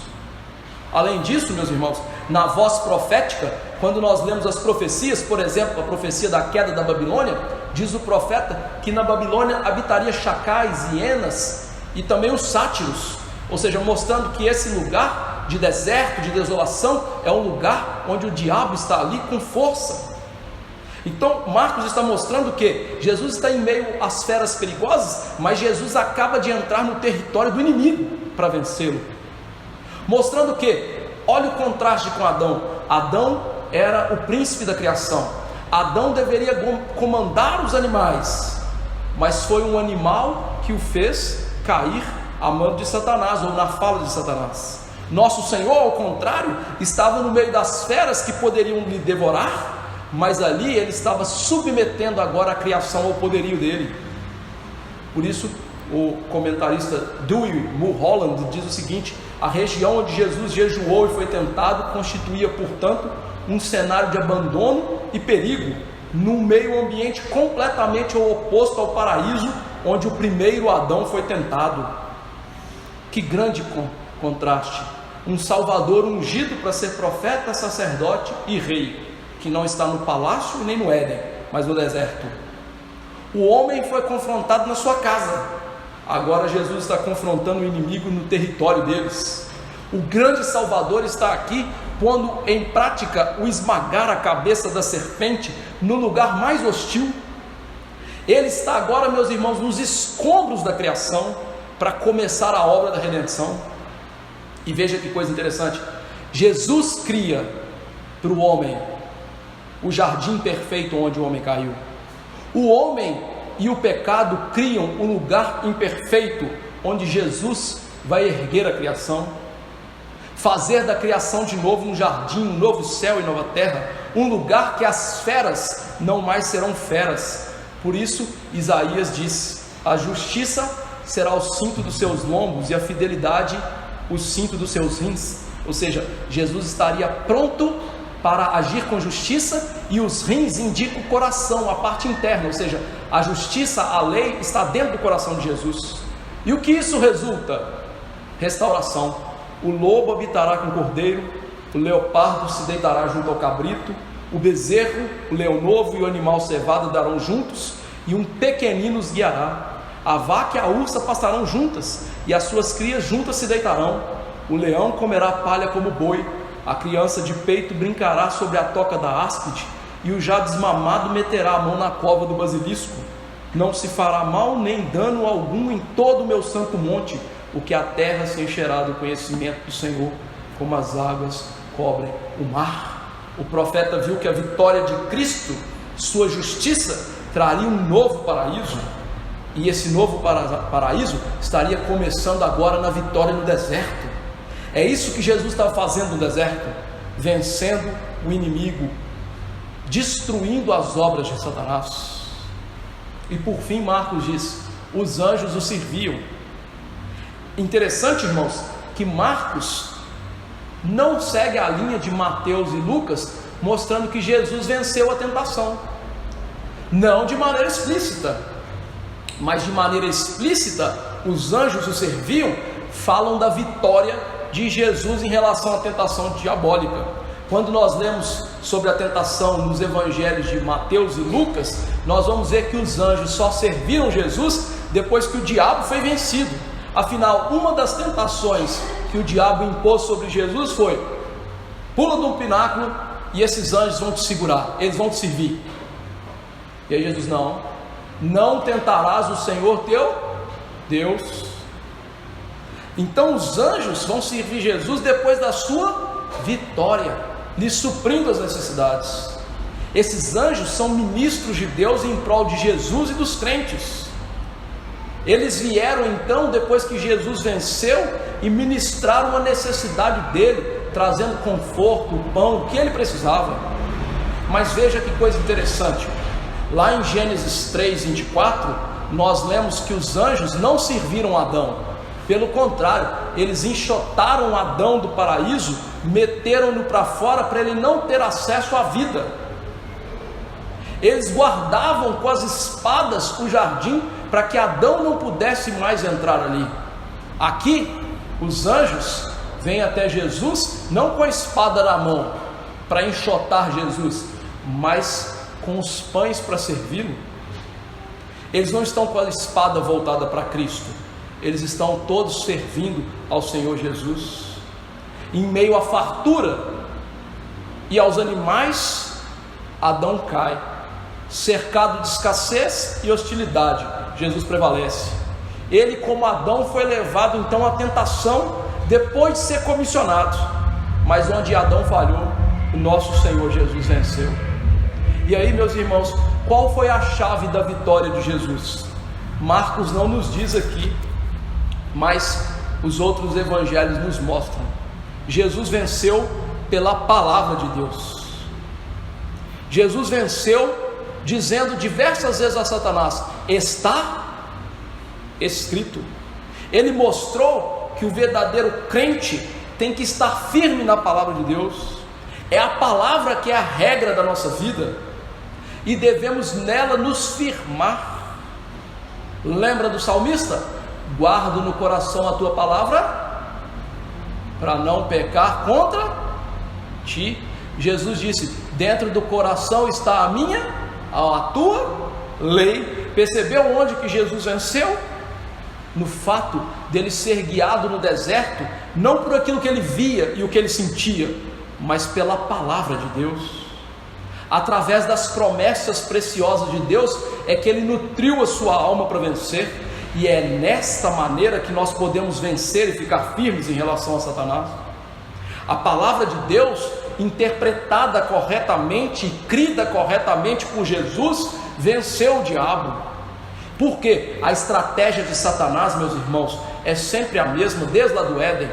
Além disso, meus irmãos, na voz profética, quando nós lemos as profecias, por exemplo, a profecia da queda da Babilônia, diz o profeta que na Babilônia habitaria chacais, hienas e também os sátiros, ou seja, mostrando que esse lugar de deserto, de desolação, é um lugar onde o diabo está ali com força. Então Marcos está mostrando que Jesus está em meio às feras perigosas, mas Jesus acaba de entrar no território do inimigo para vencê-lo, mostrando que, olha o contraste com Adão. Adão era o príncipe da criação, Adão deveria comandar os animais, mas foi um animal que o fez cair a mão de Satanás, ou na fala de Satanás. Nosso Senhor, ao contrário, estava no meio das feras que poderiam lhe devorar, mas ali ele estava submetendo agora a criação ao poderio dele. Por isso o comentarista Dewey Mulholland diz o seguinte: a região onde Jesus jejuou e foi tentado constituía, portanto, um cenário de abandono e perigo, num meio ambiente completamente oposto ao paraíso, onde o primeiro Adão foi tentado. Que grande contraste! Um Salvador ungido para ser profeta, sacerdote e rei, que não está no palácio nem no Éden, mas no deserto. O homem foi confrontado na sua casa, agora Jesus está confrontando o inimigo no território deles. O grande Salvador está aqui, pondo em prática o esmagar a cabeça da serpente no lugar mais hostil. Ele está agora, meus irmãos, nos escombros da criação, para começar a obra da redenção. E veja que coisa interessante, Jesus cria para o homem o jardim perfeito onde o homem caiu. O homem e o pecado criam um lugar imperfeito onde Jesus vai erguer a criação, fazer da criação de novo um jardim, um novo céu e nova terra, um lugar que as feras não mais serão feras. Por isso Isaías diz: a justiça será o cinto dos seus lombos e a fidelidade o cinto dos seus rins. Ou seja, Jesus estaria pronto para agir com justiça, e os rins indicam o coração, a parte interna, ou seja, a justiça, a lei está dentro do coração de Jesus. E o que isso resulta? Restauração. O lobo habitará com o cordeiro, o leopardo se deitará junto ao cabrito, o bezerro, o leão novo e o animal cevado darão juntos, e um pequenino os guiará. A vaca e a ursa pastarão juntas, e as suas crias juntas se deitarão. O leão comerá palha como boi, a criança de peito brincará sobre a toca da áspide, e o já desmamado meterá a mão na cova do basilisco. Não se fará mal nem dano algum em todo o meu santo monte, porque a terra se encherá do conhecimento do Senhor, como as águas cobrem o mar. O profeta viu que a vitória de Cristo, sua justiça, traria um novo paraíso. E esse novo paraíso estaria começando agora na vitória no deserto. É isso que Jesus estava fazendo no deserto, vencendo o inimigo, destruindo as obras de Satanás. E por fim Marcos diz: os anjos o serviam. Interessante, irmãos, que Marcos não segue a linha de Mateus e Lucas, mostrando que Jesus venceu a tentação. Não de maneira explícita, mas de maneira explícita, os anjos o serviam, falam da vitória de Jesus em relação à tentação diabólica. Quando nós lemos sobre a tentação nos evangelhos de Mateus e Lucas, nós vamos ver que os anjos só serviram Jesus depois que o diabo foi vencido. Afinal, uma das tentações que o diabo impôs sobre Jesus foi: pula de um pináculo e esses anjos vão te segurar, eles vão te servir. E aí Jesus: não tentarás o Senhor teu Deus. Então os anjos vão servir Jesus depois da sua vitória, lhe suprindo as necessidades. Esses anjos são ministros de Deus em prol de Jesus e dos crentes. Eles vieram então depois que Jesus venceu e ministraram a necessidade dele, trazendo conforto, o pão, o que ele precisava. Mas veja que coisa interessante, lá em Gênesis 3:24, nós lemos que os anjos não serviram Adão. Pelo contrário, eles enxotaram Adão do paraíso, meteram-no para fora para ele não ter acesso à vida. Eles guardavam com as espadas o jardim para que Adão não pudesse mais entrar ali. Aqui, os anjos vêm até Jesus, não com a espada na mão para enxotar Jesus, mas com os pães para servi-lo. Eles não estão com a espada voltada para Cristo, eles estão todos servindo ao Senhor Jesus. Em meio à fartura e aos animais, Adão cai, cercado de escassez e hostilidade. Jesus prevalece. Ele, como Adão, foi levado então à tentação depois de ser comissionado, mas onde Adão falhou, o nosso Senhor Jesus venceu. E aí, meus irmãos, qual foi a chave da vitória de Jesus? Marcos não nos diz aqui, mas os outros evangelhos nos mostram. Jesus venceu pela palavra de Deus. Jesus venceu dizendo diversas vezes a Satanás: está escrito. Ele mostrou que o verdadeiro crente tem que estar firme na palavra de Deus. É a palavra que é a regra da nossa vida, e devemos nela nos firmar. Lembra do salmista? Guardo no coração a tua palavra, para não pecar contra ti. Jesus disse: dentro do coração está a tua lei. Percebeu onde que Jesus venceu? No fato dele ser guiado no deserto, não por aquilo que ele via e o que ele sentia, mas pela palavra de Deus. Através das promessas preciosas de Deus é que ele nutriu a sua alma para vencer. E é nesta maneira que nós podemos vencer e ficar firmes em relação a Satanás. A palavra de Deus, interpretada corretamente e crida corretamente por Jesus, venceu o diabo. Porque a estratégia de Satanás, meus irmãos, é sempre a mesma, desde lá do Éden.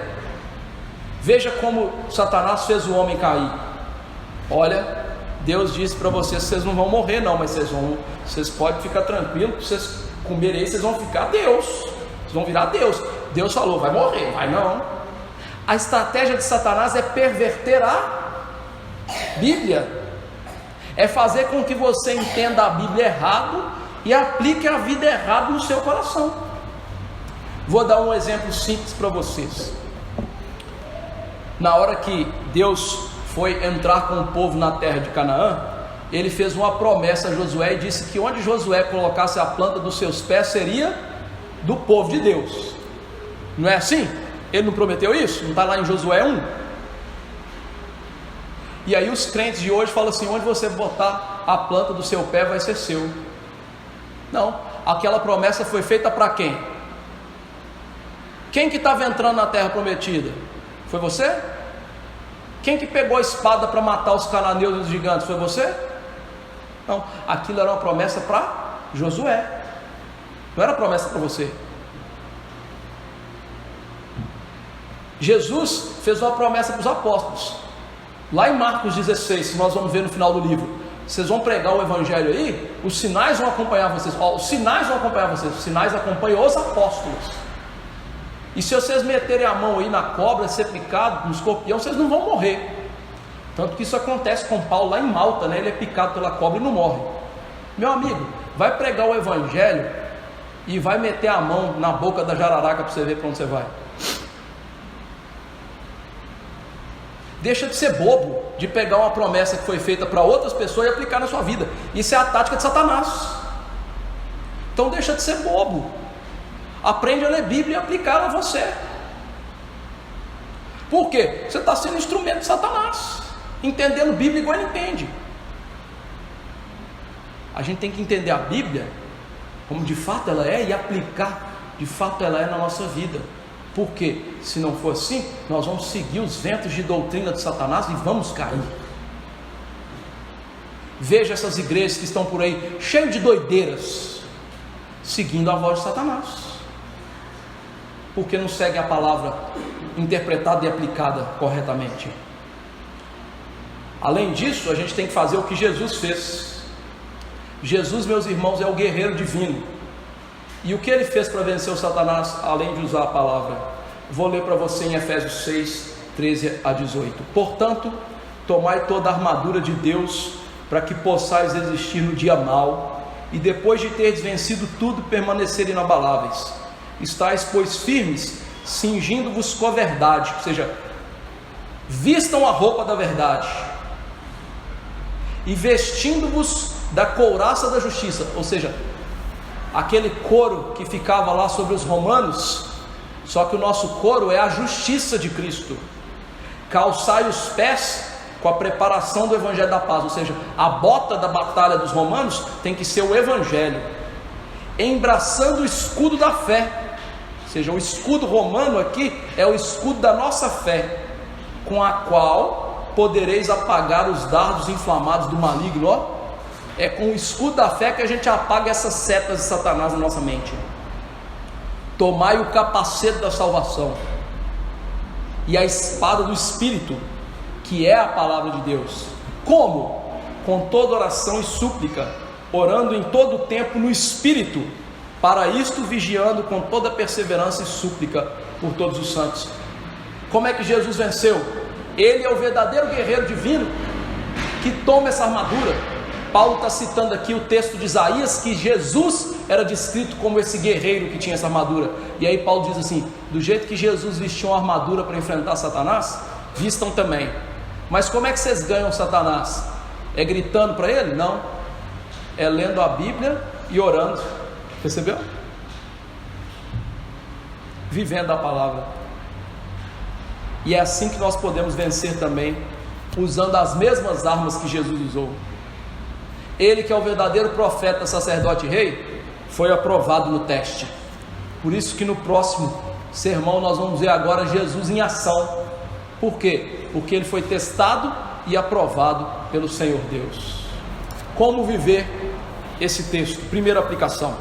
Veja como Satanás fez o homem cair. Olha, Deus disse para vocês não vão morrer não, mas vocês podem ficar tranquilos, vocês comerem aí, vocês vão ficar Deus, vocês vão virar Deus. Deus falou: vai morrer, vai não. A estratégia de Satanás é perverter a Bíblia, é fazer com que você entenda a Bíblia errado e aplique a vida errada no seu coração. Vou dar um exemplo simples para vocês. Na hora que Deus foi entrar com o povo na terra de Canaã, ele fez uma promessa a Josué e disse que onde Josué colocasse a planta dos seus pés seria do povo de Deus. Não é assim? Ele não prometeu isso? Não está lá em Josué 1? E aí os crentes de hoje falam assim: onde você botar a planta do seu pé vai ser seu. Não, aquela promessa foi feita para quem? Quem que estava entrando na terra prometida? Foi você? Quem que pegou a espada para matar os cananeus e os gigantes? Foi você? Não, aquilo era uma promessa para Josué, não era promessa para você. Jesus fez uma promessa para os apóstolos, lá em Marcos 16, que nós vamos ver no final do livro. Vocês vão pregar o evangelho aí, os sinais vão acompanhar vocês. Os sinais vão acompanhar vocês, os sinais acompanham os apóstolos. E se vocês meterem a mão aí na cobra, ser picado, no escorpião, vocês não vão morrer. Tanto que isso acontece com Paulo lá em Malta, né? Ele é picado pela cobra e não morre. Meu amigo, vai pregar o evangelho e vai meter a mão na boca da jararaca para você ver para onde você vai. Deixa de ser bobo, de pegar uma promessa que foi feita para outras pessoas e aplicar na sua vida. Isso é a tática de Satanás. Então deixa de ser bobo. Aprende a ler Bíblia e aplicar a você. Por quê? Você está sendo instrumento de Satanás, entendendo Bíblia igual ele entende. A gente tem que entender a Bíblia como de fato ela é e aplicar de fato ela é na nossa vida. Porque se não for assim, nós vamos seguir os ventos de doutrina de Satanás e vamos cair. Veja essas igrejas que estão por aí cheias de doideiras, seguindo a voz de Satanás, porque não seguem a palavra interpretada e aplicada corretamente. Além disso, a gente tem que fazer o que Jesus fez. Jesus, meus irmãos, é o guerreiro divino. E o que ele fez para vencer o Satanás, além de usar a palavra? Vou ler para você em Efésios 6, 13 a 18. Portanto, tomai toda a armadura de Deus, para que possais resistir no dia mau, e depois de teres vencido tudo, permanecer inabaláveis. Estais, pois, firmes, cingindo-vos com a verdade, ou seja, vistam a roupa da verdade, e vestindo-vos da couraça da justiça, ou seja, aquele couro que ficava lá sobre os romanos, só que o nosso couro é a justiça de Cristo. Calçai os pés com a preparação do evangelho da paz, ou seja, a bota da batalha dos romanos tem que ser o evangelho, embraçando o escudo da fé, ou seja, o escudo romano aqui é o escudo da nossa fé, com a qual podereis apagar os dardos inflamados do maligno. Ó, é com o escudo da fé que a gente apaga essas setas de Satanás na nossa mente. Tomai o capacete da salvação e a espada do Espírito, que é a palavra de Deus. Como? Com toda oração e súplica, orando em todo o tempo no Espírito, para isto vigiando com toda perseverança e súplica por todos os santos. Como é que Jesus venceu? Ele é o verdadeiro guerreiro divino que toma essa armadura. Paulo está citando aqui o texto de Isaías, que Jesus era descrito como esse guerreiro que tinha essa armadura. E aí Paulo diz assim: do jeito que Jesus vestiu uma armadura para enfrentar Satanás, vistam também. Mas como é que vocês ganham Satanás? É gritando para ele? Não, é lendo a Bíblia e orando. Percebeu? Vivendo a palavra. E é assim que nós podemos vencer também, usando as mesmas armas que Jesus usou. Ele, que é o verdadeiro profeta, sacerdote e rei, foi aprovado no teste. Por isso que no próximo sermão nós vamos ver agora Jesus em ação. Por quê? Porque ele foi testado e aprovado pelo Senhor Deus. Como viver esse texto? Primeira aplicação: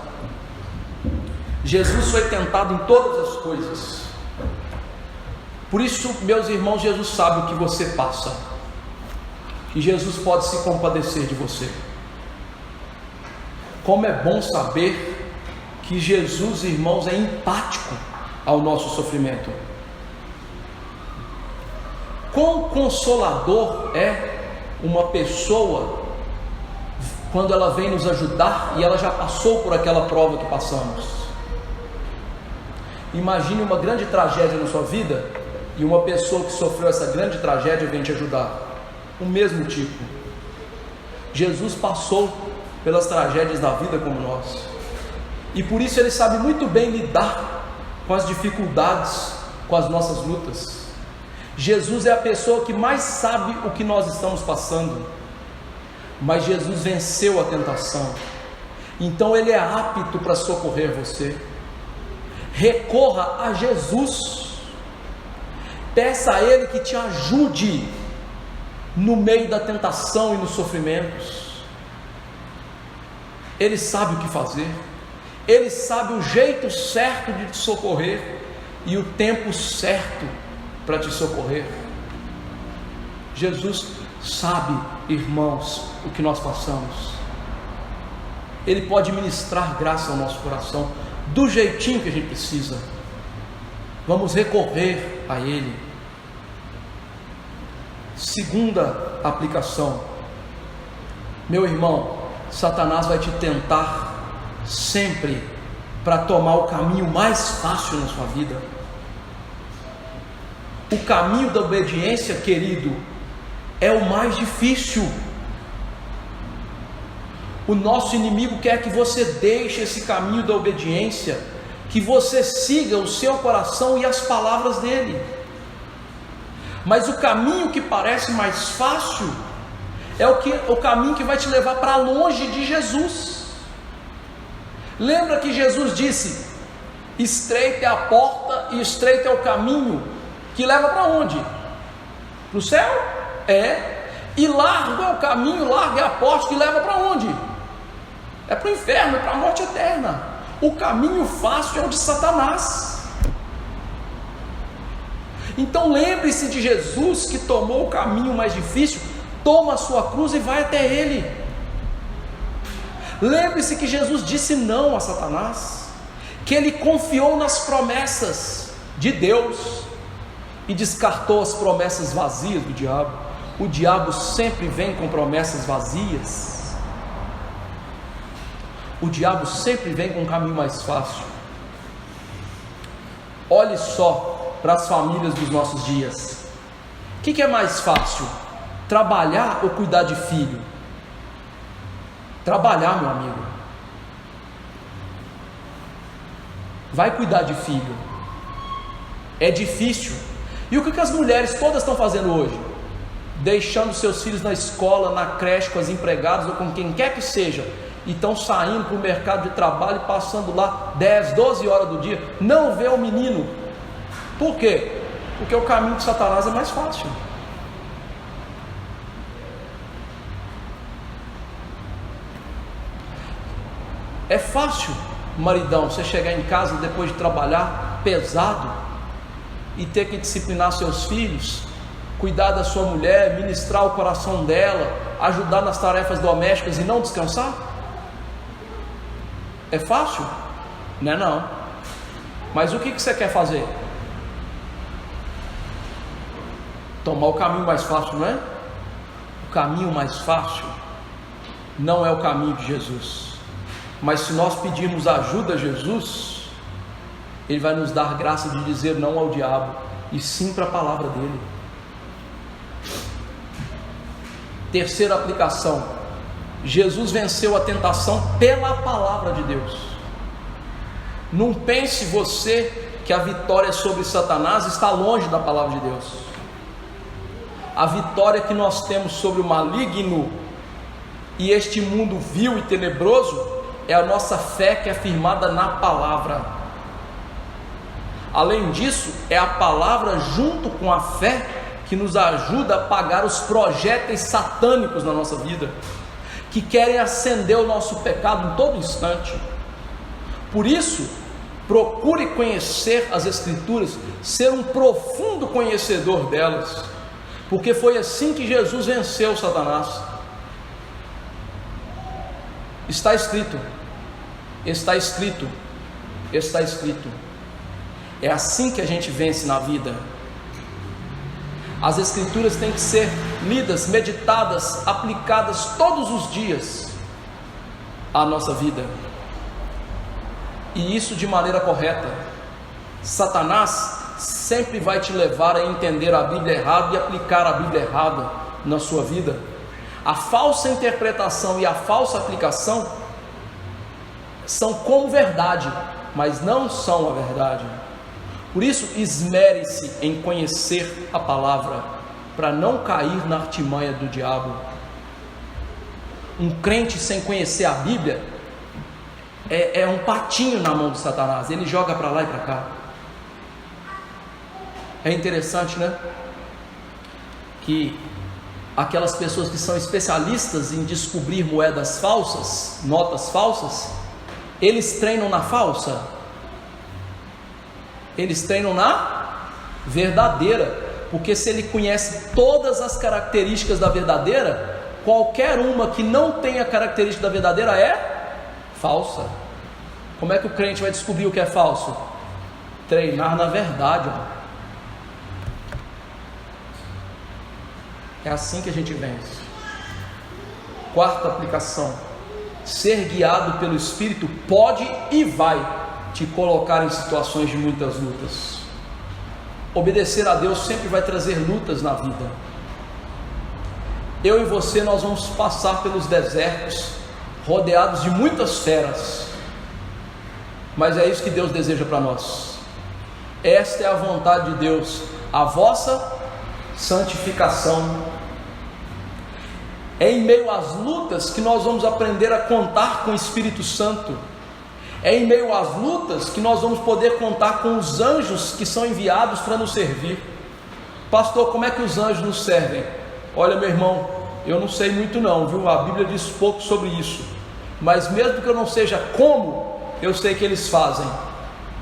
Jesus foi tentado em todas as coisas. Por isso, meus irmãos, Jesus sabe o que você passa, e Jesus pode se compadecer de você. Como é bom saber que Jesus, irmãos, é empático ao nosso sofrimento. Quão consolador é uma pessoa quando ela vem nos ajudar e ela já passou por aquela prova que passamos. Imagine uma grande tragédia na sua vida e uma pessoa que sofreu essa grande tragédia vem te ajudar. O mesmo tipo. Jesus passou pelas tragédias da vida como nós, e por isso ele sabe muito bem lidar com as dificuldades, com as nossas lutas. Jesus é a pessoa que mais sabe o que nós estamos passando, mas Jesus venceu a tentação, então ele é apto para socorrer você. Recorra a Jesus, peça a ele que te ajude no meio da tentação e nos sofrimentos. Ele sabe o que fazer, ele sabe o jeito certo de te socorrer e o tempo certo para te socorrer. Jesus sabe, irmãos, o que nós passamos. Ele pode ministrar graça ao nosso coração do jeitinho que a gente precisa. Vamos recorrer a Ele. Segunda aplicação, meu irmão, Satanás vai te tentar sempre para tomar o caminho mais fácil na sua vida. O caminho da obediência, querido, é o mais difícil. O nosso inimigo quer que você deixe esse caminho da obediência, que você siga o seu coração e as palavras dele. Mas o caminho que parece mais fácil é o caminho que vai te levar para longe de Jesus. Lembra que Jesus disse: estreita é a porta e estreito é o caminho que leva para onde? Para o céu? E largo é o caminho, larga é a porta que leva para onde? É para o inferno, é para a morte eterna. O caminho fácil é o de Satanás. Então lembre-se de Jesus, que tomou o caminho mais difícil, toma a sua cruz e vai até Ele. Lembre-se que Jesus disse não a Satanás, que Ele confiou nas promessas de Deus e descartou as promessas vazias do diabo. O diabo sempre vem com promessas vazias. O diabo sempre vem com um caminho mais fácil. Olhe só para as famílias dos nossos dias. O que é mais fácil? Trabalhar ou cuidar de filho? Trabalhar, meu amigo. Vai cuidar de filho. É difícil. E o que as mulheres todas estão fazendo hoje? Deixando seus filhos na escola, na creche, com as empregadas ou com quem quer que seja, e estão saindo para o mercado de trabalho e passando lá 10, 12 horas do dia, não vê o menino. Por quê? Porque o caminho de Satanás é mais fácil. É fácil, maridão, você chegar em casa depois de trabalhar pesado e ter que disciplinar seus filhos, cuidar da sua mulher, ministrar o coração dela, ajudar nas tarefas domésticas e não descansar? É fácil? Não é não. Mas o que você quer fazer? Tomar o caminho mais fácil, não é? O caminho mais fácil não é o caminho de Jesus. Mas se nós pedirmos ajuda a Jesus, Ele vai nos dar graça de dizer não ao diabo e sim para a palavra dele. Terceira aplicação: Jesus venceu a tentação pela palavra de Deus. Não pense você que a vitória sobre Satanás está longe da palavra de Deus. A vitória que nós temos sobre o maligno e este mundo vil e tenebroso é a nossa fé, que é firmada na palavra. Além disso, é a palavra junto com a fé que nos ajuda a apagar os projéteis satânicos na nossa vida, que querem acender o nosso pecado em todo instante. Por isso, procure conhecer as Escrituras, ser um profundo conhecedor delas, porque foi assim que Jesus venceu Satanás. Está escrito, está escrito, está escrito. É assim que a gente vence na vida. As Escrituras têm que ser lidas, meditadas, aplicadas todos os dias à nossa vida, e isso de maneira correta. Satanás sempre vai te levar a entender a Bíblia errada e aplicar a Bíblia errada na sua vida. A falsa interpretação e a falsa aplicação são como verdade, mas não são a verdade. Por isso, esmere-se em conhecer a palavra, para não cair na artimanha do diabo. Um crente sem conhecer a Bíblia é um patinho na mão de Satanás. Ele joga para lá e para cá. É interessante, né? Que aquelas pessoas que são especialistas em descobrir moedas falsas, notas falsas, eles treinam na falsa. Eles treinam na verdadeira, porque se ele conhece todas as características da verdadeira, qualquer uma que não tenha a característica da verdadeira é falsa. Como é que o crente vai descobrir o que é falso? Treinar na verdade. É assim que a gente vence. Quarta aplicação: ser guiado pelo Espírito pode e vai te colocar em situações de muitas lutas. Obedecer a Deus sempre vai trazer lutas na vida. Eu e você, nós vamos passar pelos desertos, rodeados de muitas feras, mas é isso que Deus deseja para nós. Esta é a vontade de Deus, a vossa santificação. É em meio às lutas que nós vamos aprender a contar com o Espírito Santo. É em meio às lutas que nós vamos poder contar com os anjos que são enviados para nos servir. Pastor, como é que os anjos nos servem? Olha, meu irmão, eu não sei muito não, viu? A Bíblia diz pouco sobre isso. Mas mesmo que eu não seja como, eu sei que eles fazem.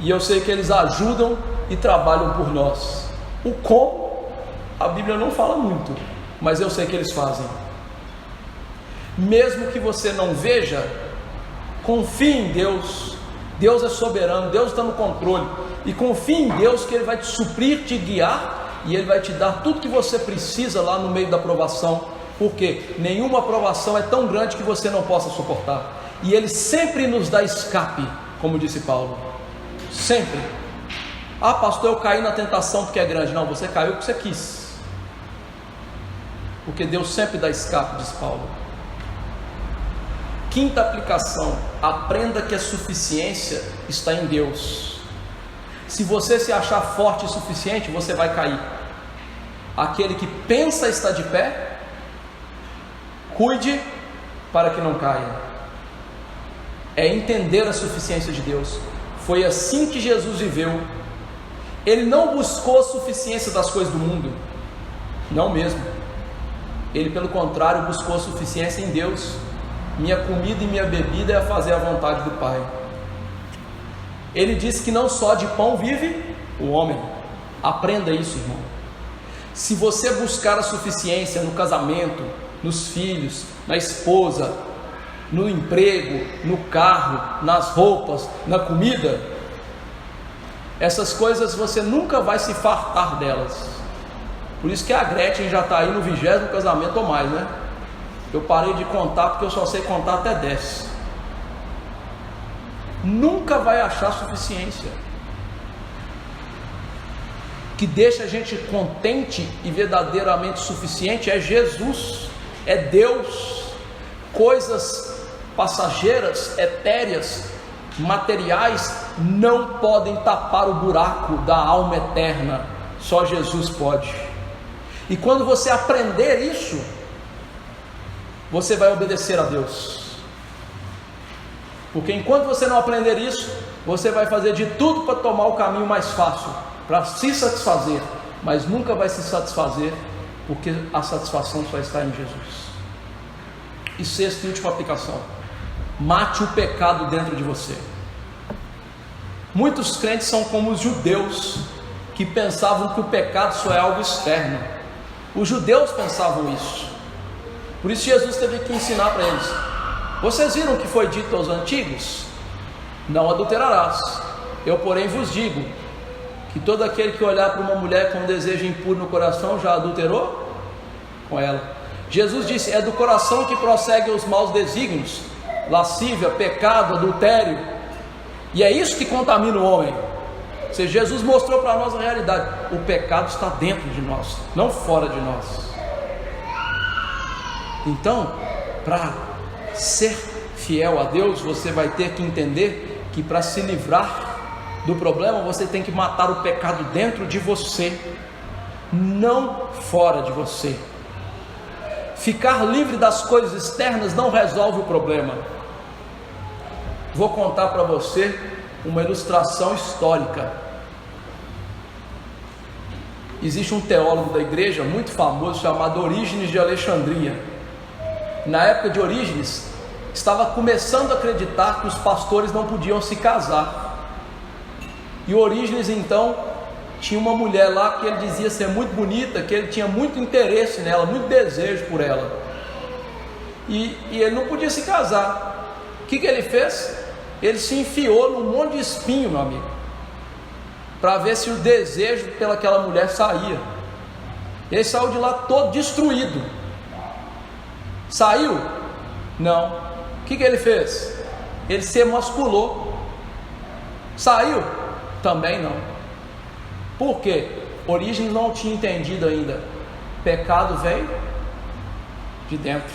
E eu sei que eles ajudam e trabalham por nós. O como, a Bíblia não fala muito, mas eu sei que eles fazem. Mesmo que você não veja, confie em Deus. Deus é soberano, Deus está no controle. E confie em Deus que Ele vai te suprir, te guiar, e Ele vai te dar tudo que você precisa lá no meio da provação. Porque nenhuma provação é tão grande que você não possa suportar. E Ele sempre nos dá escape, como disse Paulo. Sempre. Ah, pastor, eu caí na tentação porque é grande. Não, você caiu porque você quis. Porque Deus sempre dá escape, diz Paulo. Quinta aplicação: aprenda que a suficiência está em Deus. Se você se achar forte o suficiente, você vai cair. Aquele que pensa estar de pé, cuide para que não caia. É entender a suficiência de Deus. Foi assim que Jesus viveu. Ele não buscou a suficiência das coisas do mundo, não mesmo. Ele, pelo contrário, buscou a suficiência em Deus. Minha comida e minha bebida é fazer a vontade do Pai. Ele disse que não só de pão vive o homem. Aprenda isso, irmão. Se você buscar a suficiência no casamento, nos filhos, na esposa, no emprego, no carro, nas roupas, na comida, essas coisas você nunca vai se fartar delas. Por isso que a Gretchen já está aí no 20º casamento ou mais, né? Eu parei de contar porque eu só sei contar até 10. Nunca vai achar suficiência. O que deixa a gente contente e verdadeiramente suficiente é Jesus, é Deus. Coisas passageiras, etéreas, materiais não podem tapar o buraco da alma eterna. Só Jesus pode. E quando você aprender isso, você vai obedecer a Deus. Porque enquanto você não aprender isso, você vai fazer de tudo para tomar o caminho mais fácil, para se satisfazer, mas nunca vai se satisfazer, porque a satisfação só está em Jesus. E sexta e última aplicação: mate o pecado dentro de você. Muitos crentes são como os judeus, que pensavam que o pecado só é algo externo. Os judeus pensavam isso. Por isso Jesus teve que ensinar para eles. Vocês viram o que foi dito aos antigos? Não adulterarás. Eu, porém, vos digo que todo aquele que olhar para uma mulher com desejo impuro no coração já adulterou com ela. Jesus disse: é do coração que prosseguem os maus desígnios, lascívia, pecado, adultério. E é isso que contamina o homem. Ou seja, Jesus mostrou para nós a realidade. O pecado está dentro de nós, não fora de nós. Então, para ser fiel a Deus, você vai ter que entender que para se livrar do problema, você tem que matar o pecado dentro de você, não fora de você. Ficar livre das coisas externas não resolve o problema. Vou contar para você uma ilustração histórica. Existe um teólogo da igreja muito famoso chamado Orígenes de Alexandria. Na época de Orígenes, estava começando a acreditar que os pastores não podiam se casar. E Orígenes então tinha uma mulher lá que ele dizia ser muito bonita, que ele tinha muito interesse nela, muito desejo por ela. E ele não podia se casar. O que ele fez? Ele se enfiou num monte de espinho, meu amigo, para ver se o desejo pelaquela mulher saía. Ele saiu de lá todo destruído. Saiu? Não. O que ele fez? Ele se emasculou. Saiu? Também não. Por quê? Origens não tinha entendido ainda. Pecado veio de dentro.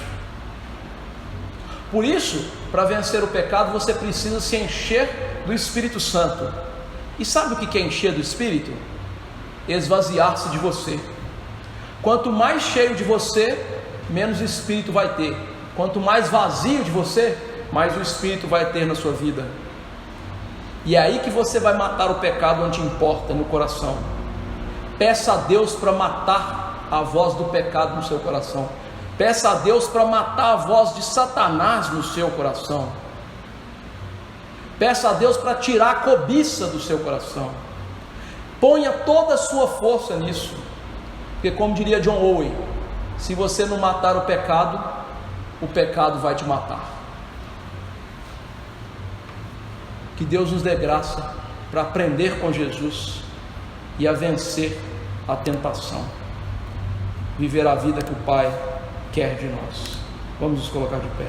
Por isso, para vencer o pecado, você precisa se encher do Espírito Santo. E sabe o que é encher do Espírito? Esvaziar-se de você. Quanto mais cheio de você, menos Espírito vai ter. Quanto mais vazio de você, mais o Espírito vai ter na sua vida. E é aí que você vai matar o pecado onde importa, no coração. Peça a Deus para matar a voz do pecado no seu coração. Peça a Deus para matar a voz de Satanás no seu coração. Peça a Deus para tirar a cobiça do seu coração. Ponha toda a sua força nisso. Porque, como diria John Owen, se você não matar o pecado vai te matar. Que Deus nos dê graça para aprender com Jesus e a vencer a tentação. Viver a vida que o Pai quer de nós. Vamos nos colocar de pé.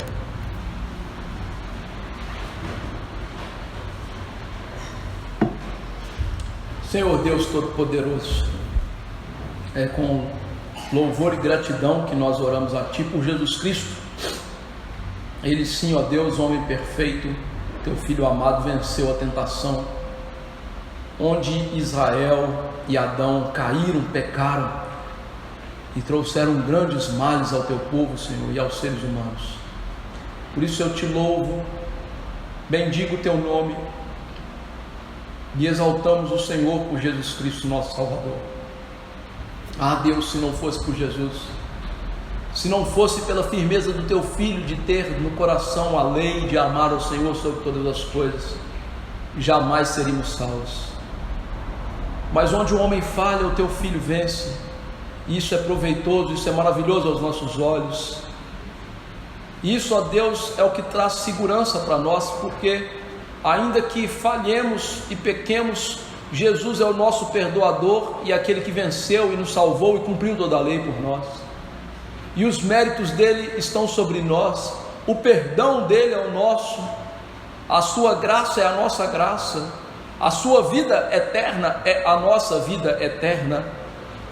Senhor Deus Todo-Poderoso, é com louvor e gratidão que nós oramos a Ti por Jesus Cristo. Ele sim, ó Deus, homem perfeito, Teu Filho amado, venceu a tentação, onde Israel e Adão caíram, pecaram e trouxeram grandes males ao Teu povo, Senhor, e aos seres humanos. Por isso eu Te louvo, bendigo o Teu nome e exaltamos o Senhor por Jesus Cristo, nosso Salvador. Ah, Deus, se não fosse por Jesus, se não fosse pela firmeza do Teu Filho de ter no coração a lei de amar o Senhor sobre todas as coisas, jamais seríamos salvos. Mas onde o homem falha, o Teu Filho vence. Isso é proveitoso, isso é maravilhoso aos nossos olhos. Isso, ó Deus, é o que traz segurança para nós, porque ainda que falhemos e pequemos, Jesus é o nosso perdoador e aquele que venceu e nos salvou e cumpriu toda a lei por nós. E os méritos dele estão sobre nós, o perdão dele é o nosso, a sua graça é a nossa graça, a sua vida eterna é a nossa vida eterna.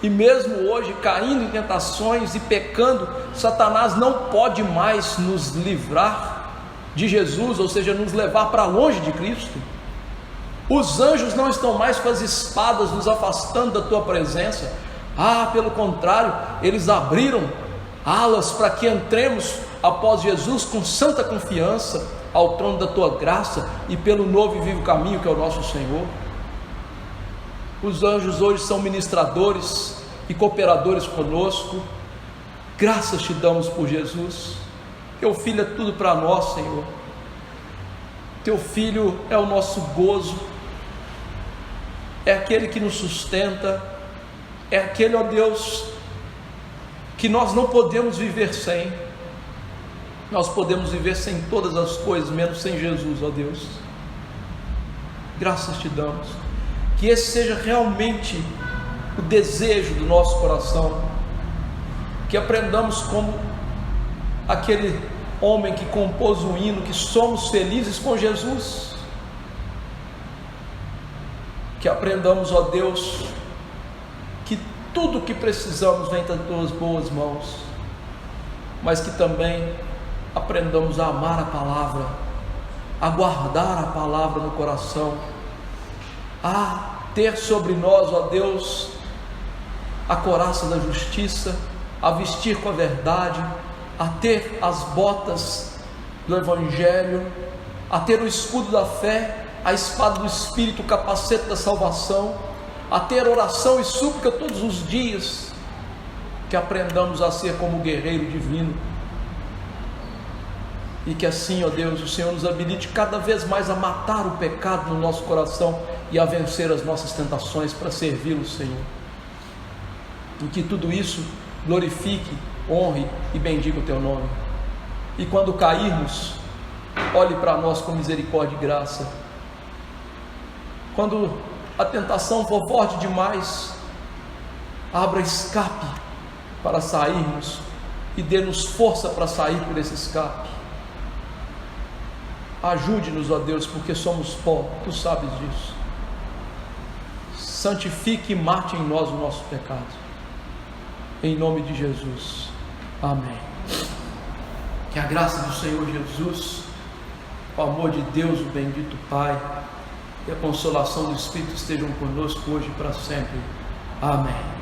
E mesmo hoje, caindo em tentações e pecando, Satanás não pode mais nos livrar de Jesus, ou seja, nos levar para longe de Cristo. Os anjos não estão mais com as espadas nos afastando da Tua presença. Ah, pelo contrário, eles abriram alas para que entremos após Jesus com santa confiança ao trono da Tua graça e pelo novo e vivo caminho que é o nosso Senhor. Os anjos hoje são ministradores e cooperadores conosco. Graças Te damos por Jesus. Teu Filho é tudo para nós, Senhor. Teu Filho é o nosso gozo, é aquele que nos sustenta, é aquele, ó Deus, que nós não podemos viver sem. Nós podemos viver sem todas as coisas, menos sem Jesus, ó Deus. Graças Te damos. Que esse seja realmente o desejo do nosso coração, que aprendamos como aquele homem que compôs o hino, que somos felizes com Jesus. Que aprendamos, ó Deus, que tudo o que precisamos vem das Tuas boas mãos, mas que também aprendamos a amar a palavra, a guardar a palavra no coração, a ter sobre nós, ó Deus, a couraça da justiça, a vestir com a verdade, a ter as botas do Evangelho, a ter o escudo da fé, a espada do Espírito, o capacete da salvação, a ter oração e súplica todos os dias. Que aprendamos a ser como o guerreiro divino, e que assim, ó Deus, o Senhor nos habilite cada vez mais a matar o pecado no nosso coração e a vencer as nossas tentações para servi-lo, Senhor. E que tudo isso glorifique, honre e bendiga o Teu nome. E quando cairmos, olhe para nós com misericórdia e graça. Quando a tentação for forte demais, abra escape para sairmos e dê-nos força para sair por esse escape. Ajude-nos, ó Deus, porque somos pó, Tu sabes disso. Santifique e mate em nós o nosso pecado. Em nome de Jesus. Amém. Que a graça do Senhor Jesus, o amor de Deus, o bendito Pai, e a consolação do Espírito estejam conosco hoje e para sempre. Amém.